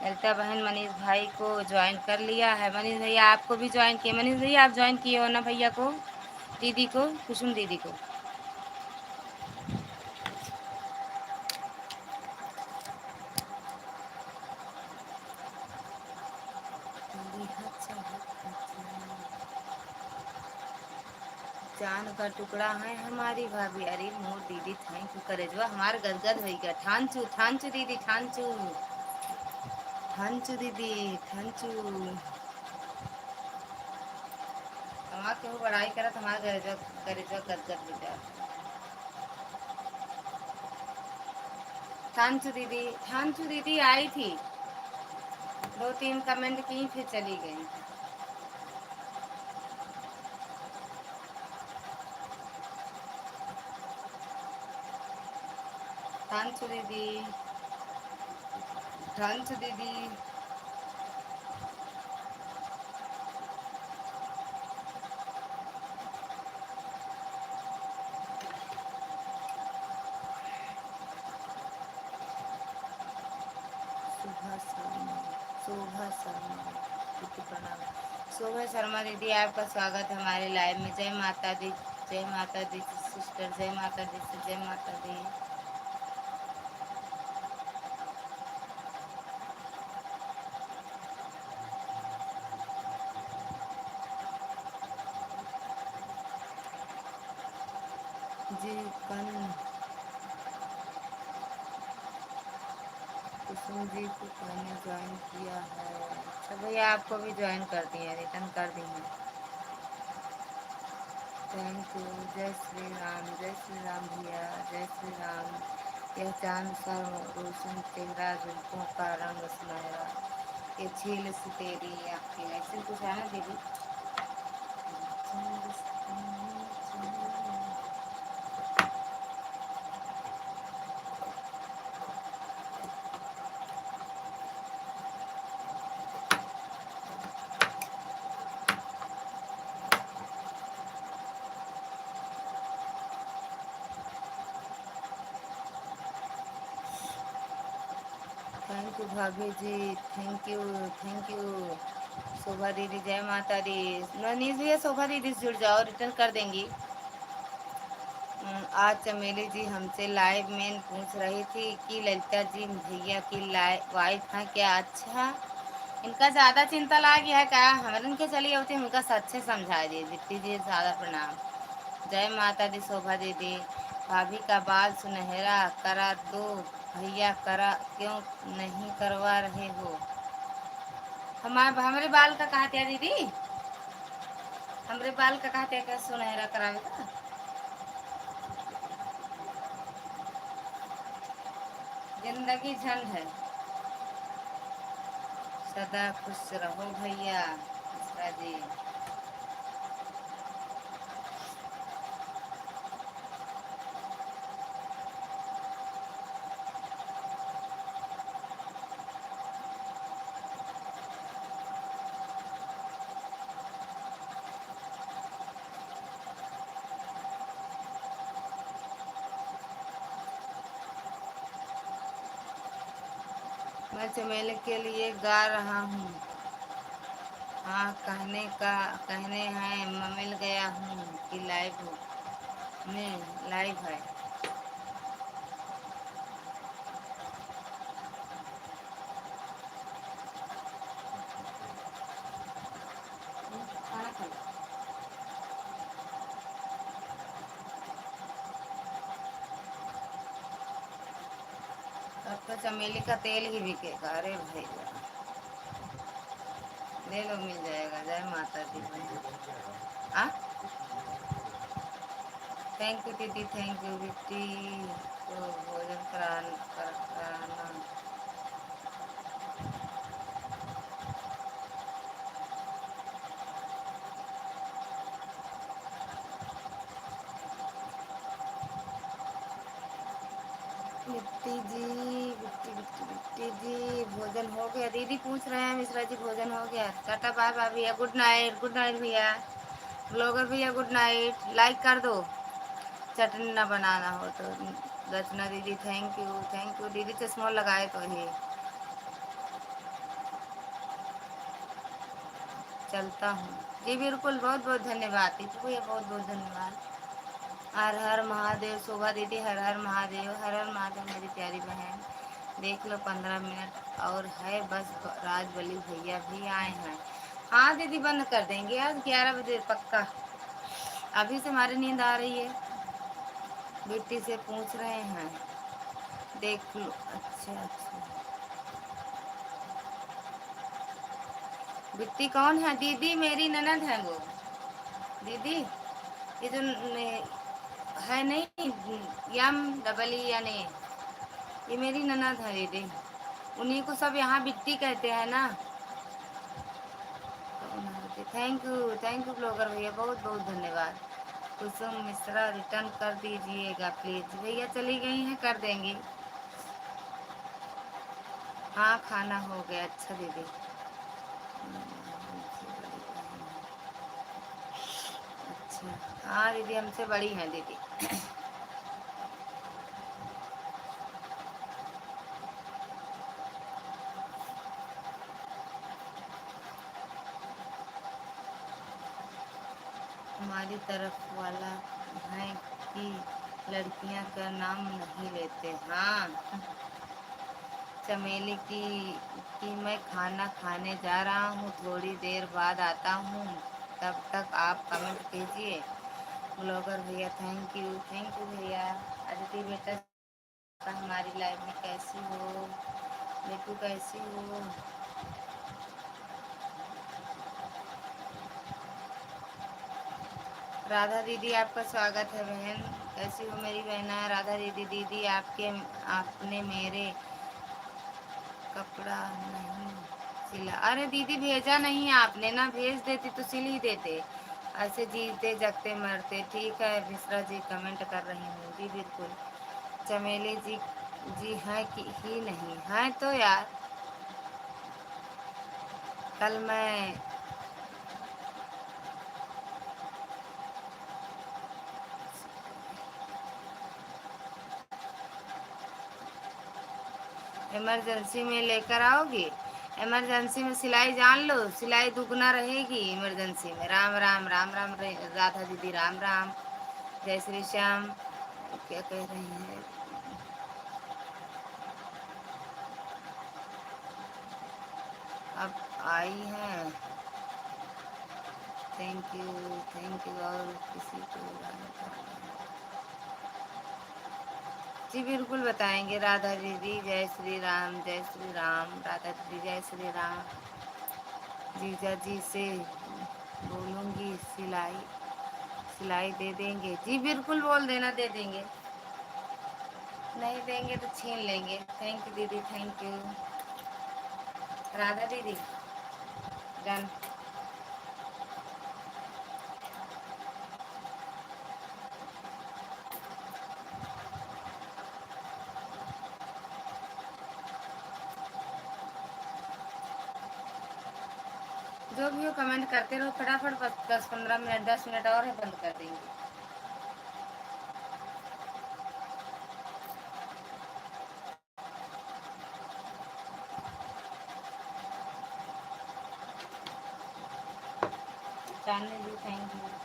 S1: ललिता बहन मनीष भाई को ज्वाइन कर लिया है। मनीष भैया आपको भी ज्वाइन किए। मनीष भैया आप ज्वाइन किए हो ना भैया को, दीदी को, कुसुम दीदी को। जान का टुकड़ा है हमारी भाभी। अरे मोर दीदी थैंक यू करे जो हमारे गदगद हो गया। ठांचू ठांचू दीदी, ठांचू ठांचू दीदी, ठांचू। हमारे केहू बड़ाई करत हमारे करे जो गदगद हो जाता। ठांचू दीदी आई थी, दो तीन कमेंट की फिर चली गई। ठांचू दीदी, ठांचू दीदी। शोभा शर्मा, शोभा शर्मा दीदी प्रणाम। शोभा शर्मा दीदी आपका स्वागत है हमारे लाइव में। जय माता दी, जय माता दी सिस्टर, जय माता दी से जय माता दी। जी कन कुसुम जी को मैंने ज्वाइन किया है। अच्छा भैया आपको भी ज्वाइन कर दिए, रिटर्न कर दी हैं। Thank you. जय श्री राम, जय श्री राम भैया, जय श्री राम। यह चांद सा रोशन चेहरा, जुल्फों का रंग सुनहरा, ये झील सी तेरी आपकी, ऐसे कुछ है ना दीदी। थैंक यू भाभी जी, थैंक यू, थैंक यू। शोभा दीदी जय माता दी। ननीस भैया शोभा दीदी से जुड़ जाओ, रिटर्न कर देंगी। आज चमेली जी हमसे लाइव में पूछ रही थी कि ललिता जी भैया की लाइव वाइफ है क्या। अच्छा, इनका ज़्यादा चिंता ला गया है क्या, हमारे इनके चलिए होती उनका सच्चे समझा दी। दीप्ति जी ज़्यादा प्रणाम। जय माता दी शोभा दीदी। भाभी का बाल सुनहरा करा दो भैया, करा क्यों नहीं करवा रहे हो। हमारे बाल का कहा था दीदी, हमारे बाल का कहा था क्या सुनहरा करावे का। जिंदगी झंड है। सदा खुश रहो भैया मिश्रा जी। मैं चमेली के लिए गा रहा हूँ। हाँ कहने हैं मैं मिल गया हूँ कि लाइव में लाइव है। खाना खा लो। अब तो चमेली का तेल ही बिकेगा। अरे भैया ले लो, मिल जाएगा। जय माता दी। हाँ, थैंक यू दीदी, थैंक यू बिट्टी को भोजन कराना। बिट्टी जी, बिट्टी जी भोजन हो गया। दीदी पूछ रहे हैं मिश्रा जी भोजन हो गया। टाटा बाय बाय भैया, गुड नाइट, गुड नाइट भैया। ब्लॉगर भैया गुड नाइट, लाइक कर दो चटनी ना बनाना हो तो। रचना दीदी थैंक यू दीदी, चश्मा लगाए तो ही चलता हूँ। जी बिल्कुल, बहुत बहुत धन्यवाद दीदी भैया, बहुत बहुत धन्यवाद। हर हर महादेव शोभा दीदी, हर हर महादेव, हर हर महादेव मेरी प्यारी बहन। देख लो 15 मिनट और है बस, राजबली भैया भी आए हैं। हाँ दीदी बंद कर देंगे आज 11 बजे पक्का। अभी से हमारी नींद आ रही है। बिट्टी से पूछ रहे हैं, देख लो। अच्छा अच्छा, बिट्टी कौन है दीदी, मेरी ननद है वो। दीदी ये जो है नहीं, यम डबल ई यानी, ये मेरी ननद है दीदी। उन्हीं को सब यहाँ बिट्टी कहते हैं ना। थैंक यू ब्लॉगर भैया, बहुत बहुत धन्यवाद। कुसुम मिश्रा रिटर्न कर दीजिएगा प्लीज। भैया चली गई हैं, कर देंगी। हाँ खाना हो गया। अच्छा दीदी। अच्छा, हाँ दीदी हमसे बड़ी हैं दीदी। हमारी तरफ वाला है कि लड़कियां का नाम नहीं लेते। हाँ चमेली की मैं खाना खाने जा रहा हूँ, थोड़ी देर बाद आता हूँ, तब तक आप कमेंट कीजिए। ब्लॉगर भैया थैंक यू भैया। अदिति बेटा हमारी लाइफ में कैसी हो? बेटू कैसी हो? राधा दीदी आपका स्वागत है बहन। कैसी हो मेरी बहना राधा दीदी? दीदी आपके आपने मेरे कपड़ा नहीं सिला। अरे दीदी भेजा नहीं आपने ना, भेज देती तो सिल ही देते। ऐसे जीते जगते मरते। ठीक है मिश्रा जी कमेंट कर रही हूँ जी बिल्कुल। चमेली जी है कि ही नहीं है तो यार कल मैं इमरजेंसी में लेकर आओगी। इमरजेंसी में सिलाई जान लो, सिलाई दुगना रहेगी इमरजेंसी में। राम राम राम राम राधा दीदी राम राम। जय श्री श्याम। क्या कह रही हैं? अब आई हैं। Thank you. और किसी को जी बिल्कुल बताएंगे राधा दीदी। जय श्री राम राधा दीदी जय श्री राम। जीजा जी से बोलूँगी सिलाई सिलाई दे देंगे जी बिल्कुल बोल देना दे देंगे। नहीं देंगे तो छीन लेंगे। थैंक यू दीदी थैंक यू। राधा दीदी डन। जो भी हो कमेंट करते रहो फटाफट। बस 10-15 मिनट 10 मिनट और है बंद कर देंगे। जानने जी थैंक यू।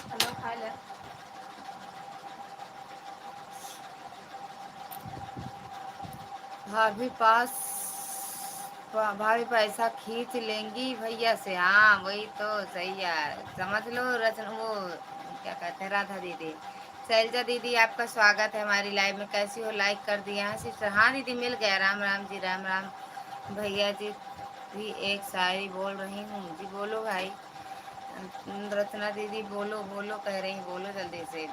S1: खाना खा ले। भाभी पास भाभी पैसा खींच लेंगी भैया से। हाँ वही तो सही यार समझ लो रचन वो क्या कहते हैं राधा दीदी। शैलजा दीदी आपका स्वागत है हमारी लाइव में। कैसी हो? लाइक कर दिया है सिस्टर। हाँ दीदी मिल गया। राम राम जी राम राम। भैया जी भी एक शायरी बोल रही हूँ जी। बोलो भाई। रचना दीदी बोलो बोलो कह रही बोलो जल्दी से।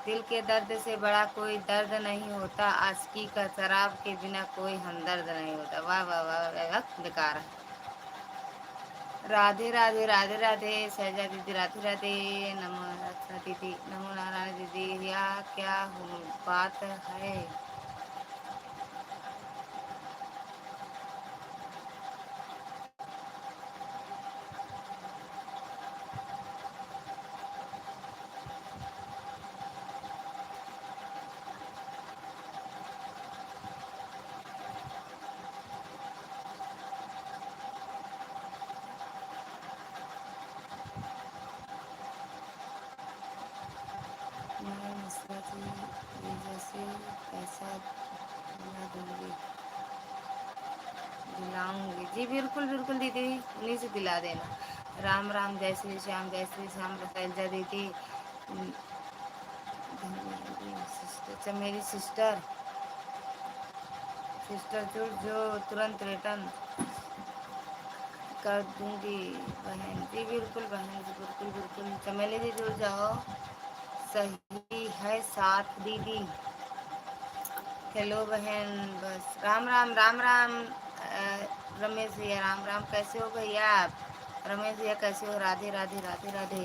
S1: दिल के दर्द से बड़ा कोई दर्द नहीं होता। आशिकी का शराब के बिना कोई हमदर्द नहीं होता। वाह वाह वाह वाह वाह, बेकार है। राधे राधे राधे राधे सहजा दीदी राधे राधे। नमो रचना दीदी नमो नारायण दीदी। या क्या बात है? मैं मिश्रा जी जैसे पैसा दिला दूंगी दिलाऊंगी जी बिल्कुल बिल्कुल दीदी उन्हीं से दिला देना। राम राम जय श्री श्याम शैलजा दीदी। सिस्टर अच्छा मेरी सिस्टर सिस्टर जो तुरंत रिटर्न कर दूंगी बहन जी बिल्कुल बहन जी बिल्कुल बिल्कुल। चमेली जी जुड़ जाओ। सही है साथ दीदी। हेलो बहन बस राम राम राम राम। रमेश भैया राम राम। कैसे हो भैया आप? रमेश भैया कैसे हो? राधे राधे राधे राधे।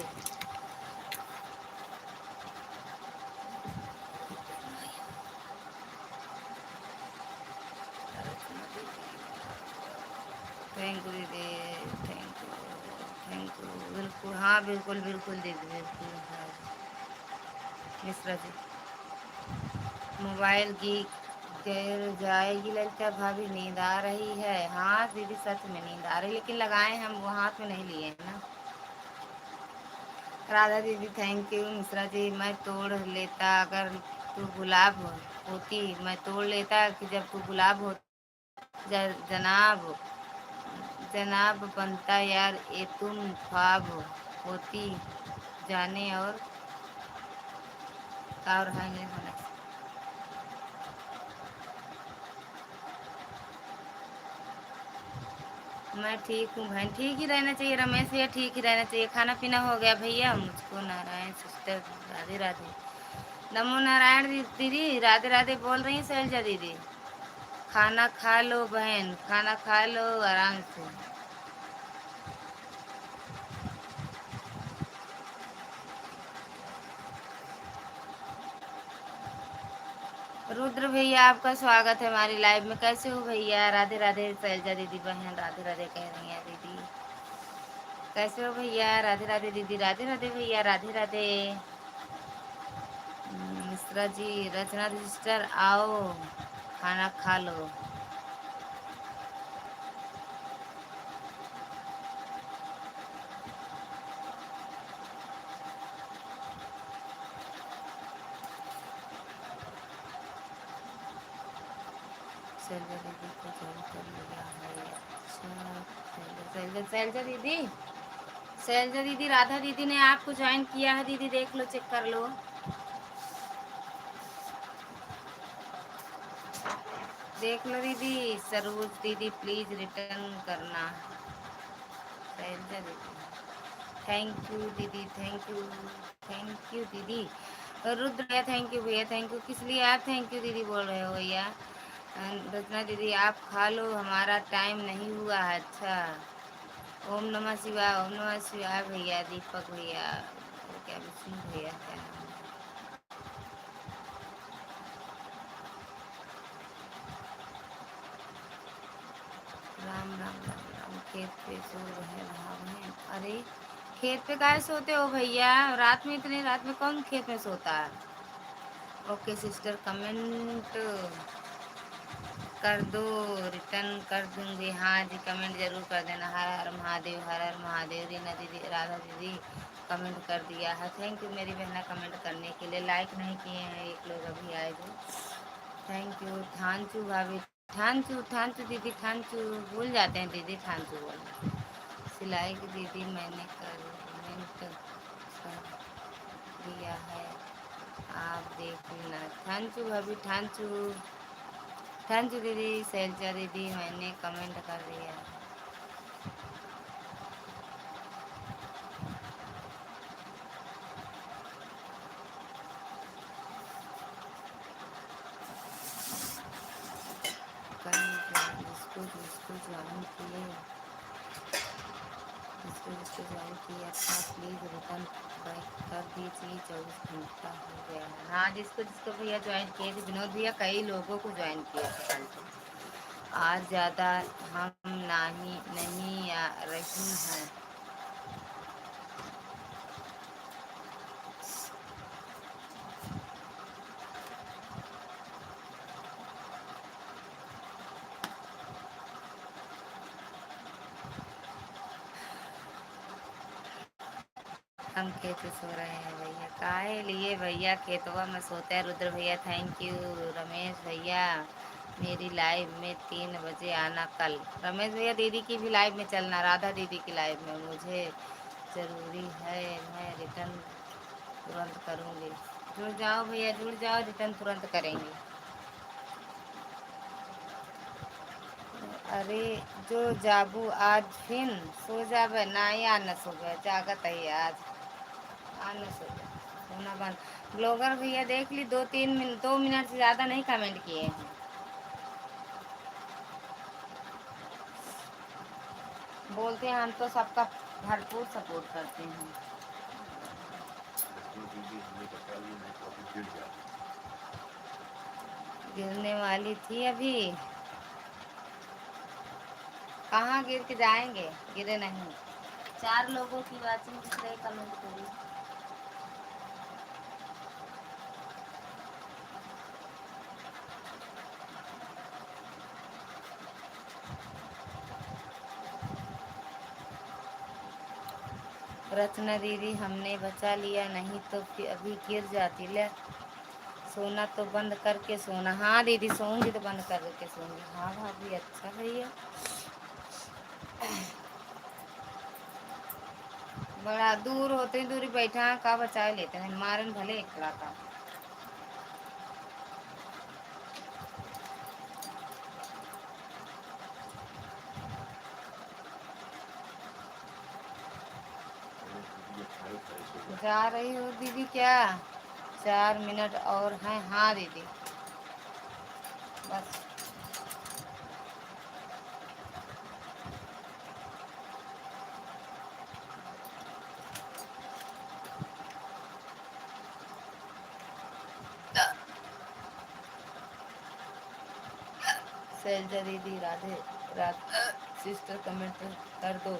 S1: थैंक यू दीदी थैंक यू बिल्कुल। हाँ बिल्कुल बिल्कुल दीदी बिल्कुल। हाँ मिश्रा जी मोबाइल गीक गिर जाएगी ललिता भाभी, नींद आ रही है। हाँ दीदी सच में नींद आ रही, लेकिन लगाए हम वो हाथ में नहीं लिए हैं ना। राधा दीदी थैंक यू। मिश्रा जी मैं तोड़ लेता अगर तू गुलाब होती, मैं तोड़ लेता कि जब तू गुलाब हो। जनाब, जनाब बनता यार, ये तुम ख्वाब होती जाने और है नहीं होना। मैं ठीक हूँ बहन, ठीक ही रहना चाहिए रमेश भैया, ठीक ही रहना चाहिए। खाना पीना हो गया भैया मुझको। नारायण सिस्टर, राधे राधे। नमो नारायण दीदी, राधे राधे बोल रही हैं शैलजा दीदी। खाना खा लो बहन, खाना खा लो आराम से। रुद्र भैया आपका स्वागत है हमारी लाइव में। कैसे हो भैया? राधे राधे शैलजा दीदी बहन, राधे राधे कह रही हैं दीदी। कैसे हो भैया? राधे राधे दीदी, राधे राधे भैया, राधे राधे। मिश्रा जी, रचना सिस्टर आओ खाना खा लो। शैलजा दीदी को ज्वाइन कर लिया है। अच्छा शैलजा, शैलजा दीदी, शैलजा दीदी राधा दीदी ने आपको ज्वाइन किया है दीदी, देख लो चेक कर लो। देख लो दीदी। सरोज दीदी प्लीज रिटर्न करना। शैलजा दीदी थैंक यू दीदी, थैंक यू, थैंक यू दीदी। रुद्र भैया थैंक यू भैया, थैंक यू। किस लिए आप थैंक यू दीदी बोल रहे हो भैया? रचना दीदी आप खा लो, हमारा टाइम नहीं हुआ है। अच्छा ओम नमः शिवाय, ओम नमः शिवाय भैया। दीपक भैया, क्या विष्णु भैया, क्या नाम है? राम राम राम राम। खेत पे सो रहे भाव हैं। अरे खेत पे काहे सोते हो भैया? रात में, इतनी रात में कौन खेत में सोता है? ओके सिस्टर, कमेंट कर दो, रिटर्न कर दूंगी। हाँ जी कमेंट जरूर कर देना। हर हर महादेव, हर हर महादेव। रीना दीदी, राधा दीदी कमेंट कर दिया है। थैंक यू मेरी बहना कमेंट करने के लिए। लाइक नहीं किए हैं एक लोग अभी आए जो। Thank you. थानचू भाभी, ठानचू, ठानचू दीदी, ठानचू भूल जाते हैं दीदी ठानचू बोलना। सिलाई की दीदी मैंने कमेंट कर दिया है, आप देख लेना। ठानचू भाभी, ठानचू, ठानचू दीदी, शैलजा दीदी मैंने कमेंट कर दिया। कल जिसको जिसको ज्वाइन किए, जिसको जिसको ज्वाइन किया था प्लीज़ रिटर्न बैक कर दीजिए, 24 घंटा हो गया है। हाँ जिसको जिसको भैया ज्वाइन किए थे, विनोद भैया कई लोगों को ज्वाइन किया था कल तो। आज ज़्यादा हम नहीं आ रही हैं। हम खेत में सो रहे हैं भैया। काहे लिए भैया खेतवा में सोते हैं? रुद्र भैया थैंक यू। रमेश भैया मेरी लाइव में 3 बजे आना कल। रमेश भैया दीदी की भी लाइव में चलना, राधा दीदी की लाइव में। मुझे ज़रूरी है, मैं रिटर्न तुरंत करूँगी। जुड़ जाओ भैया, जुड़ जाओ, रिटर्न तुरंत करेंगे। अरे जो जाबू आज फिन सो जावे ना, या न सो गए जागत है आज। आना सो गए, सोना बंद। ब्लॉगर भैया देख ली, 2-3 मिनट, 2 मिनट से ज़्यादा नहीं कमेंट किए हैं। बोलते हैं हम तो सबका भरपूर सपोर्ट करते हैं। गिरने वाली थी अभी। कहाँ गिर के जाएंगे? गिरे नहीं। 4 लोगों की वाचिंग दिख रही, कमेंट करिए। रचना दीदी हमने बचा लिया, नहीं तो फिर अभी गिर जाती ले। सोना तो बंद करके सोना। हाँ दीदी सोऊंगी तो बंद करके सोऊंगी। हाँ भाभी अच्छा भैया। बड़ा दूर होते दूरी बैठा का बचा लेते हैं मारन भले एकड़ा का। जा रही हो दीदी क्या? 4 मिनट और हैं। हाँ दीदी बस। शैलजा दीदी राधे राधे सिस्टर कमेंट कर दो।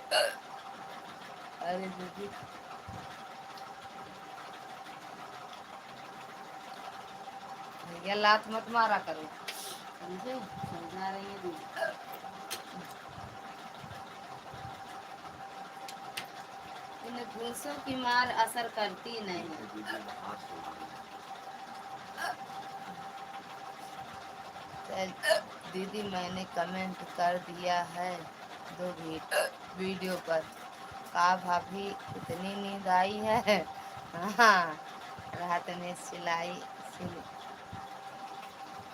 S1: अरे दीदी भैया लात मत मारा करो, समझे? समझा रही है दीदी। इन घूसों की मार असर करती नहीं। दीदी मैंने कमेंट कर दिया है 2 वीडियो पर। का भाभी इतनी नींद आई है? हाँ रात में सिलाई सिल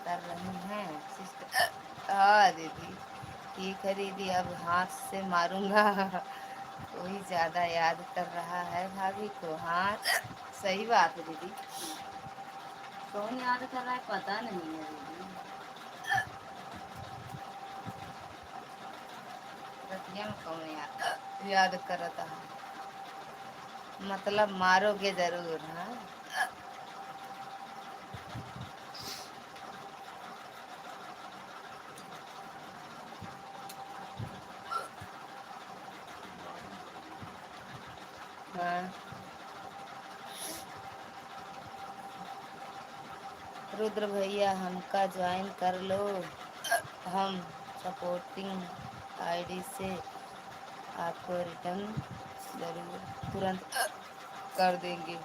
S1: कर रही हैं सिस्टर। हाँ दीदी ठीक है दीदी अब हाथ से मारूंगा। कोई ज्यादा याद कर रहा है भाभी को। हाँ सही बात है दीदी, कौन याद कर रहा है पता नहीं है दीदी। रतिया में कौन याद करता है? मतलब मारोगे जरूर। हाँ हाँ रुद्र भैया हमका ज्वाइन कर लो, हम सपोर्टिंग आईडी से आपको रिटर्न जरूर तुरंत कर देंगे।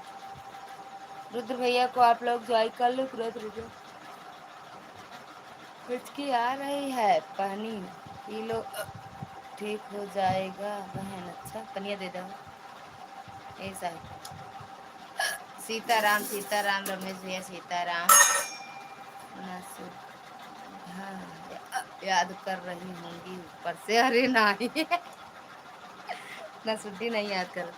S1: रुद्र भैया को आप लोग ज्वाइन कर लो तुरंत रुद्र। हिचकी आ रही है पानी पी लो ठीक हो जाएगा बहन। अच्छा पनिया दे दो। ऐसा है। सीताराम सीताराम रमेश भैया सीताराम। नसु हाँ याद कर रही होंगी ऊपर से। अरे नहीं नसुद्दी नहीं याद कर।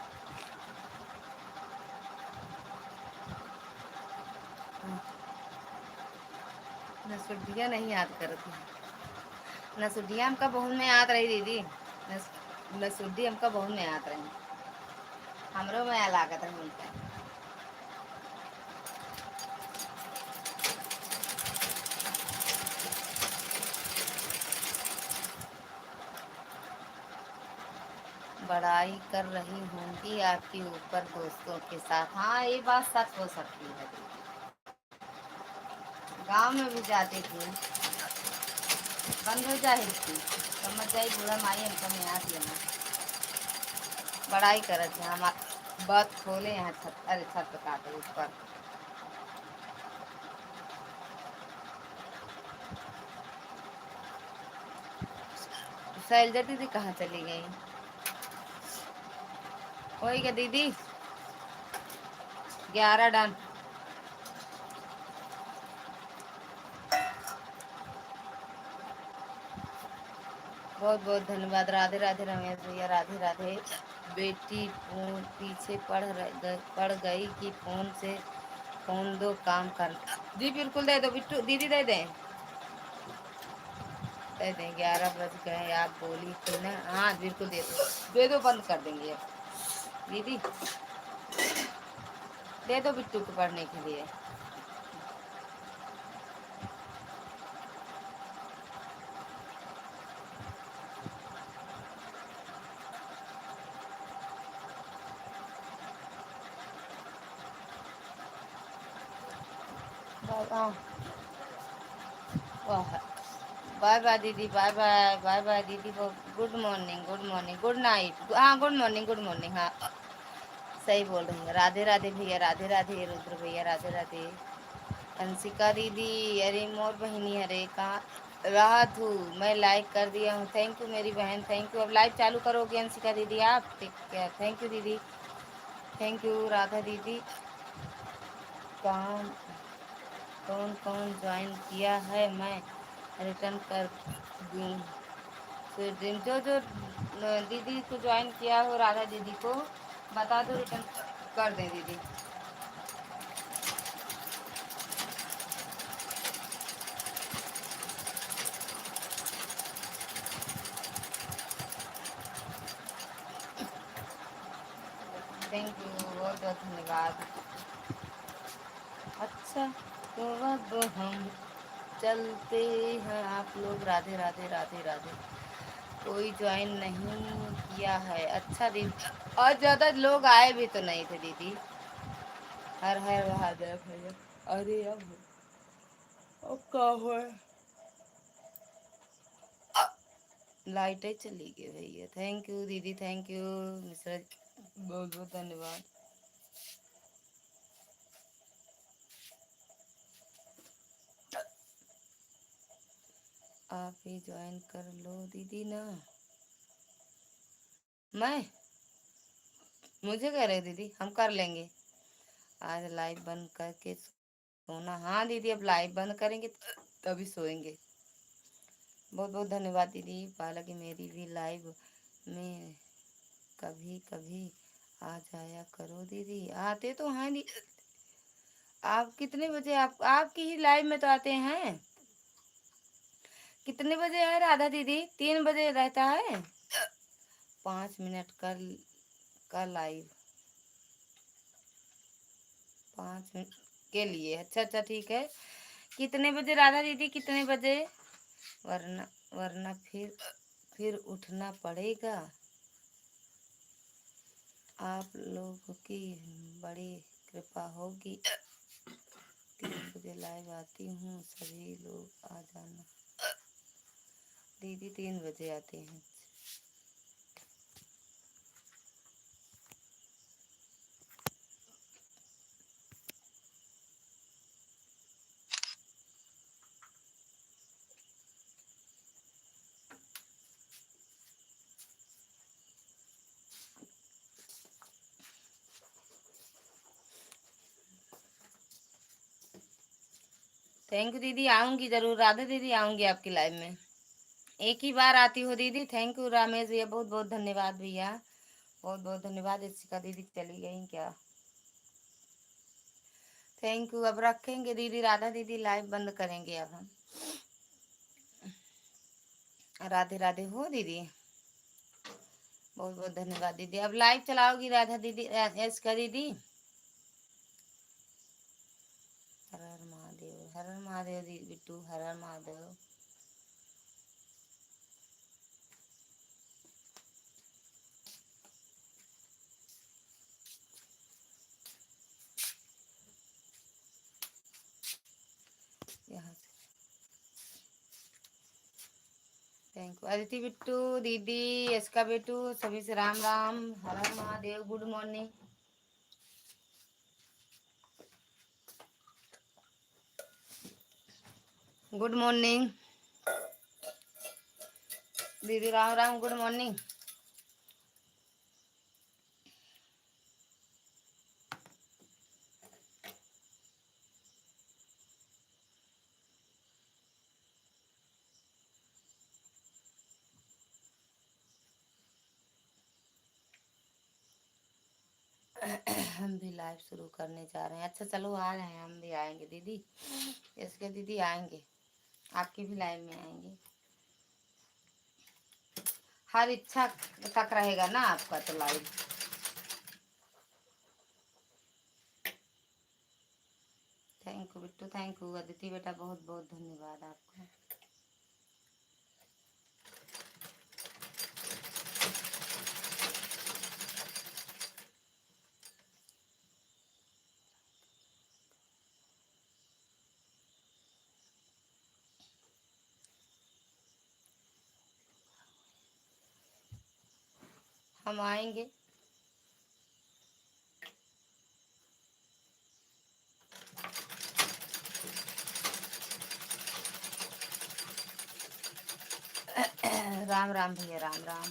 S1: नसुद्दिया नहीं याद करती। नसुद्दिया हमका बहुत में याद रही दीदी। नसुद्दी हमका बहुत में याद रही। हमरो में लागत रही उनका। बड़ाई कर रही होंगी आपके ऊपर दोस्तों के साथ। हाँ ये बात सच हो सकती है। गांव में भी जाती थी बंद हो जाए थी समझ जाई बूढ़ा माई हमको में आती है ना। बड़ाई करत है हम बात खोले यहाँ छत। अरे छत काटे ऊपर। शैलजा दीदी कहाँ चली गई? वही क्या दीदी 11 डन। बहुत बहुत धन्यवाद। राधे राधे रमेश भैया राधे राधे। बेटी फोन पीछे पड़ गई कि फोन से फोन दो काम कर। जी बिल्कुल दे दो बिट्टू दीदी दे दें। दे दें 11 बज गए आप बोली थी ना। हाँ बिल्कुल दे दो दे दो बंद कर देंगे अब। दीदी दे दो बिट्टू को पढ़ने के लिए। बाय बाय दीदी बाय बाय बाय बाय दीदी। Good morning good morning good night. हाँ गुड मॉर्निंग हाँ सही बोल रही है। राधे राधे भैया, राधे राधे रुद्र भैया, राधे राधे। अंशिका दीदी, अरे मोर बहिनी, अरे कहाँ राहत हूँ, मैं लाइक कर दिया हूँ, थैंक यू मेरी बहन, थैंक यू। अब लाइव चालू करोगे अंशिका दीदी आप? टेक केयर, थैंक यू दीदी, थैंक यू राधा दीदी। कौन कौन कौन ज्वाइन किया है, मैं रिटर्न कर दूँ? फिर दिन जो जो दीदी को ज्वाइन किया हो, राधा दीदी को बता दो, रिटर्न कर दें दीदी। थैंक यू, बहुत बहुत धन्यवाद। अच्छा, तो अब हम चलते हैं, आप लोग राधे राधे राधे राधे। कोई ज्वाइन नहीं किया है, अच्छा दीदी। और ज्यादा लोग आए भी तो नहीं थे दीदी। हर हर महादेव भैया। अरे अब का हुआ? लाइटें चली गई भैया। थैंक यू दीदी, थैंक यू मिश्रा जी, बहुत बहुत धन्यवाद। आप ही ज्वाइन कर लो दीदी ना। मैं मुझे कह रहे दीदी, हम कर लेंगे। आज लाइव बंद करके सोना? हाँ दीदी, अब लाइव बंद करेंगे तभी सोएंगे। बहुत बहुत धन्यवाद दीदी। हालांकि मेरी भी लाइव में कभी कभी आ जाया करो दीदी। आते तो हैं दीदी। आप कितने बजे, आप आपकी ही लाइव में तो आते हैं। कितने बजे है राधा दीदी? 3 बजे रहता है। 5 मिनट का लाइव, 5 मिनट के लिए। अच्छा अच्छा ठीक है। कितने बजे राधा दीदी, कितने बजे? वरना वरना फिर उठना पड़ेगा। आप लोगों की बड़ी कृपा होगी। 3 बजे लाइव आती हूँ, सभी लोग आ जाना। दीदी 3 बजे आते हैं। थैंक यू दीदी, आऊंगी जरूर राधा दीदी, आऊंगी आपकी लाइव में। एक ही बार आती हो दीदी। थैंक यू रामेश भैया, बहुत बहुत धन्यवाद भैया, बहुत बहुत धन्यवाद। इशिका दीदी चली गई क्या? Thank you. अब रखेंगे दीदी, राधा दीदी लाइव बंद करेंगे अब हम। राधे राधे हो दीदी, बहुत बहुत धन्यवाद दीदी। अब लाइव चलाओगी राधा दीदी, इशिका दीदी? हर हर महादेव, हर हर महादेव दीदी, बिट्टू हर हर महादेव। यहाँ से थैंक यू अदिति, बिट्टू दीदी, इसका बिट्टू, सभी से राम राम, हर हर Mahadev, good morning. Good morning दीदी, राम राम, गुड मॉर्निंग। हम भी लाइव शुरू करने जा रहे हैं। अच्छा चलो, आ रहे हैं, हम भी आएंगे दीदी, इसके दीदी आएंगे, आपकी भी लाइव में आएंगे। हर इच्छा तक रहेगा ना आपका तो live. Thank you Bittu, thank you Aditi बेटा, बहुत बहुत धन्यवाद आपका। हम आएंगे। राम राम भैया, राम राम।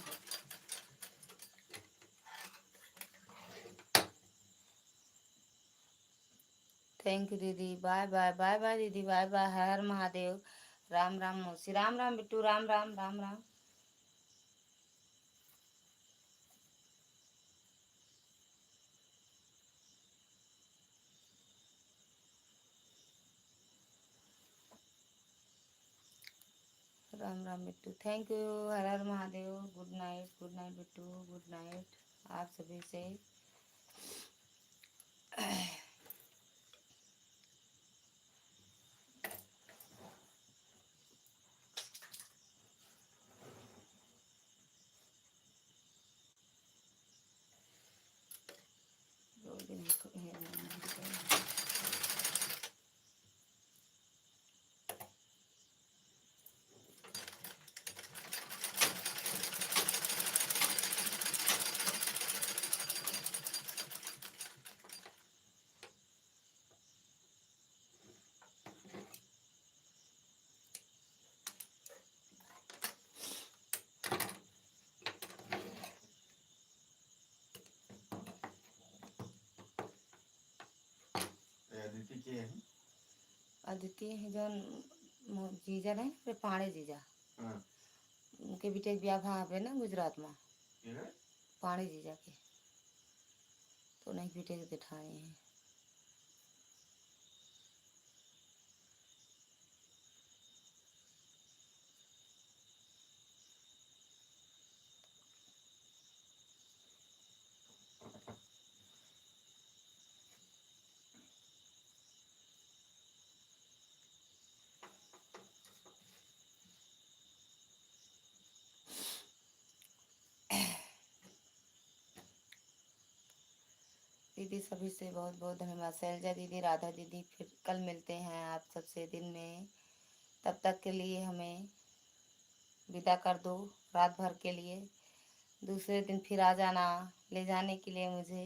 S1: थैंक यू दीदी, बाय बाय, बाय बाय दीदी, बाय बाय, हर हर महादेव। राम राम मौसी, राम राम बिट्टू, राम राम, राम राम। राम राम बिट्टू, थैंक यू, हर हर Mahadev. Good night Bittu, good night आप सभी से। दो दिन अदिति है जौन जीजा रहे रे, पाड़े जीजा। उनके बेटे ब्याह वहाँ पे ना गुजरात में, पाड़े जीजा के, तो उन्हें बेटे के दिठाए हैं। दीदी सभी से बहुत बहुत धन्यवाद। शैलजा दीदी, राधा दीदी, फिर कल मिलते हैं आप सबसे दिन में। तब तक के लिए हमें विदा कर दो रात भर के लिए। दूसरे दिन फिर आ जाना ले जाने के लिए मुझे।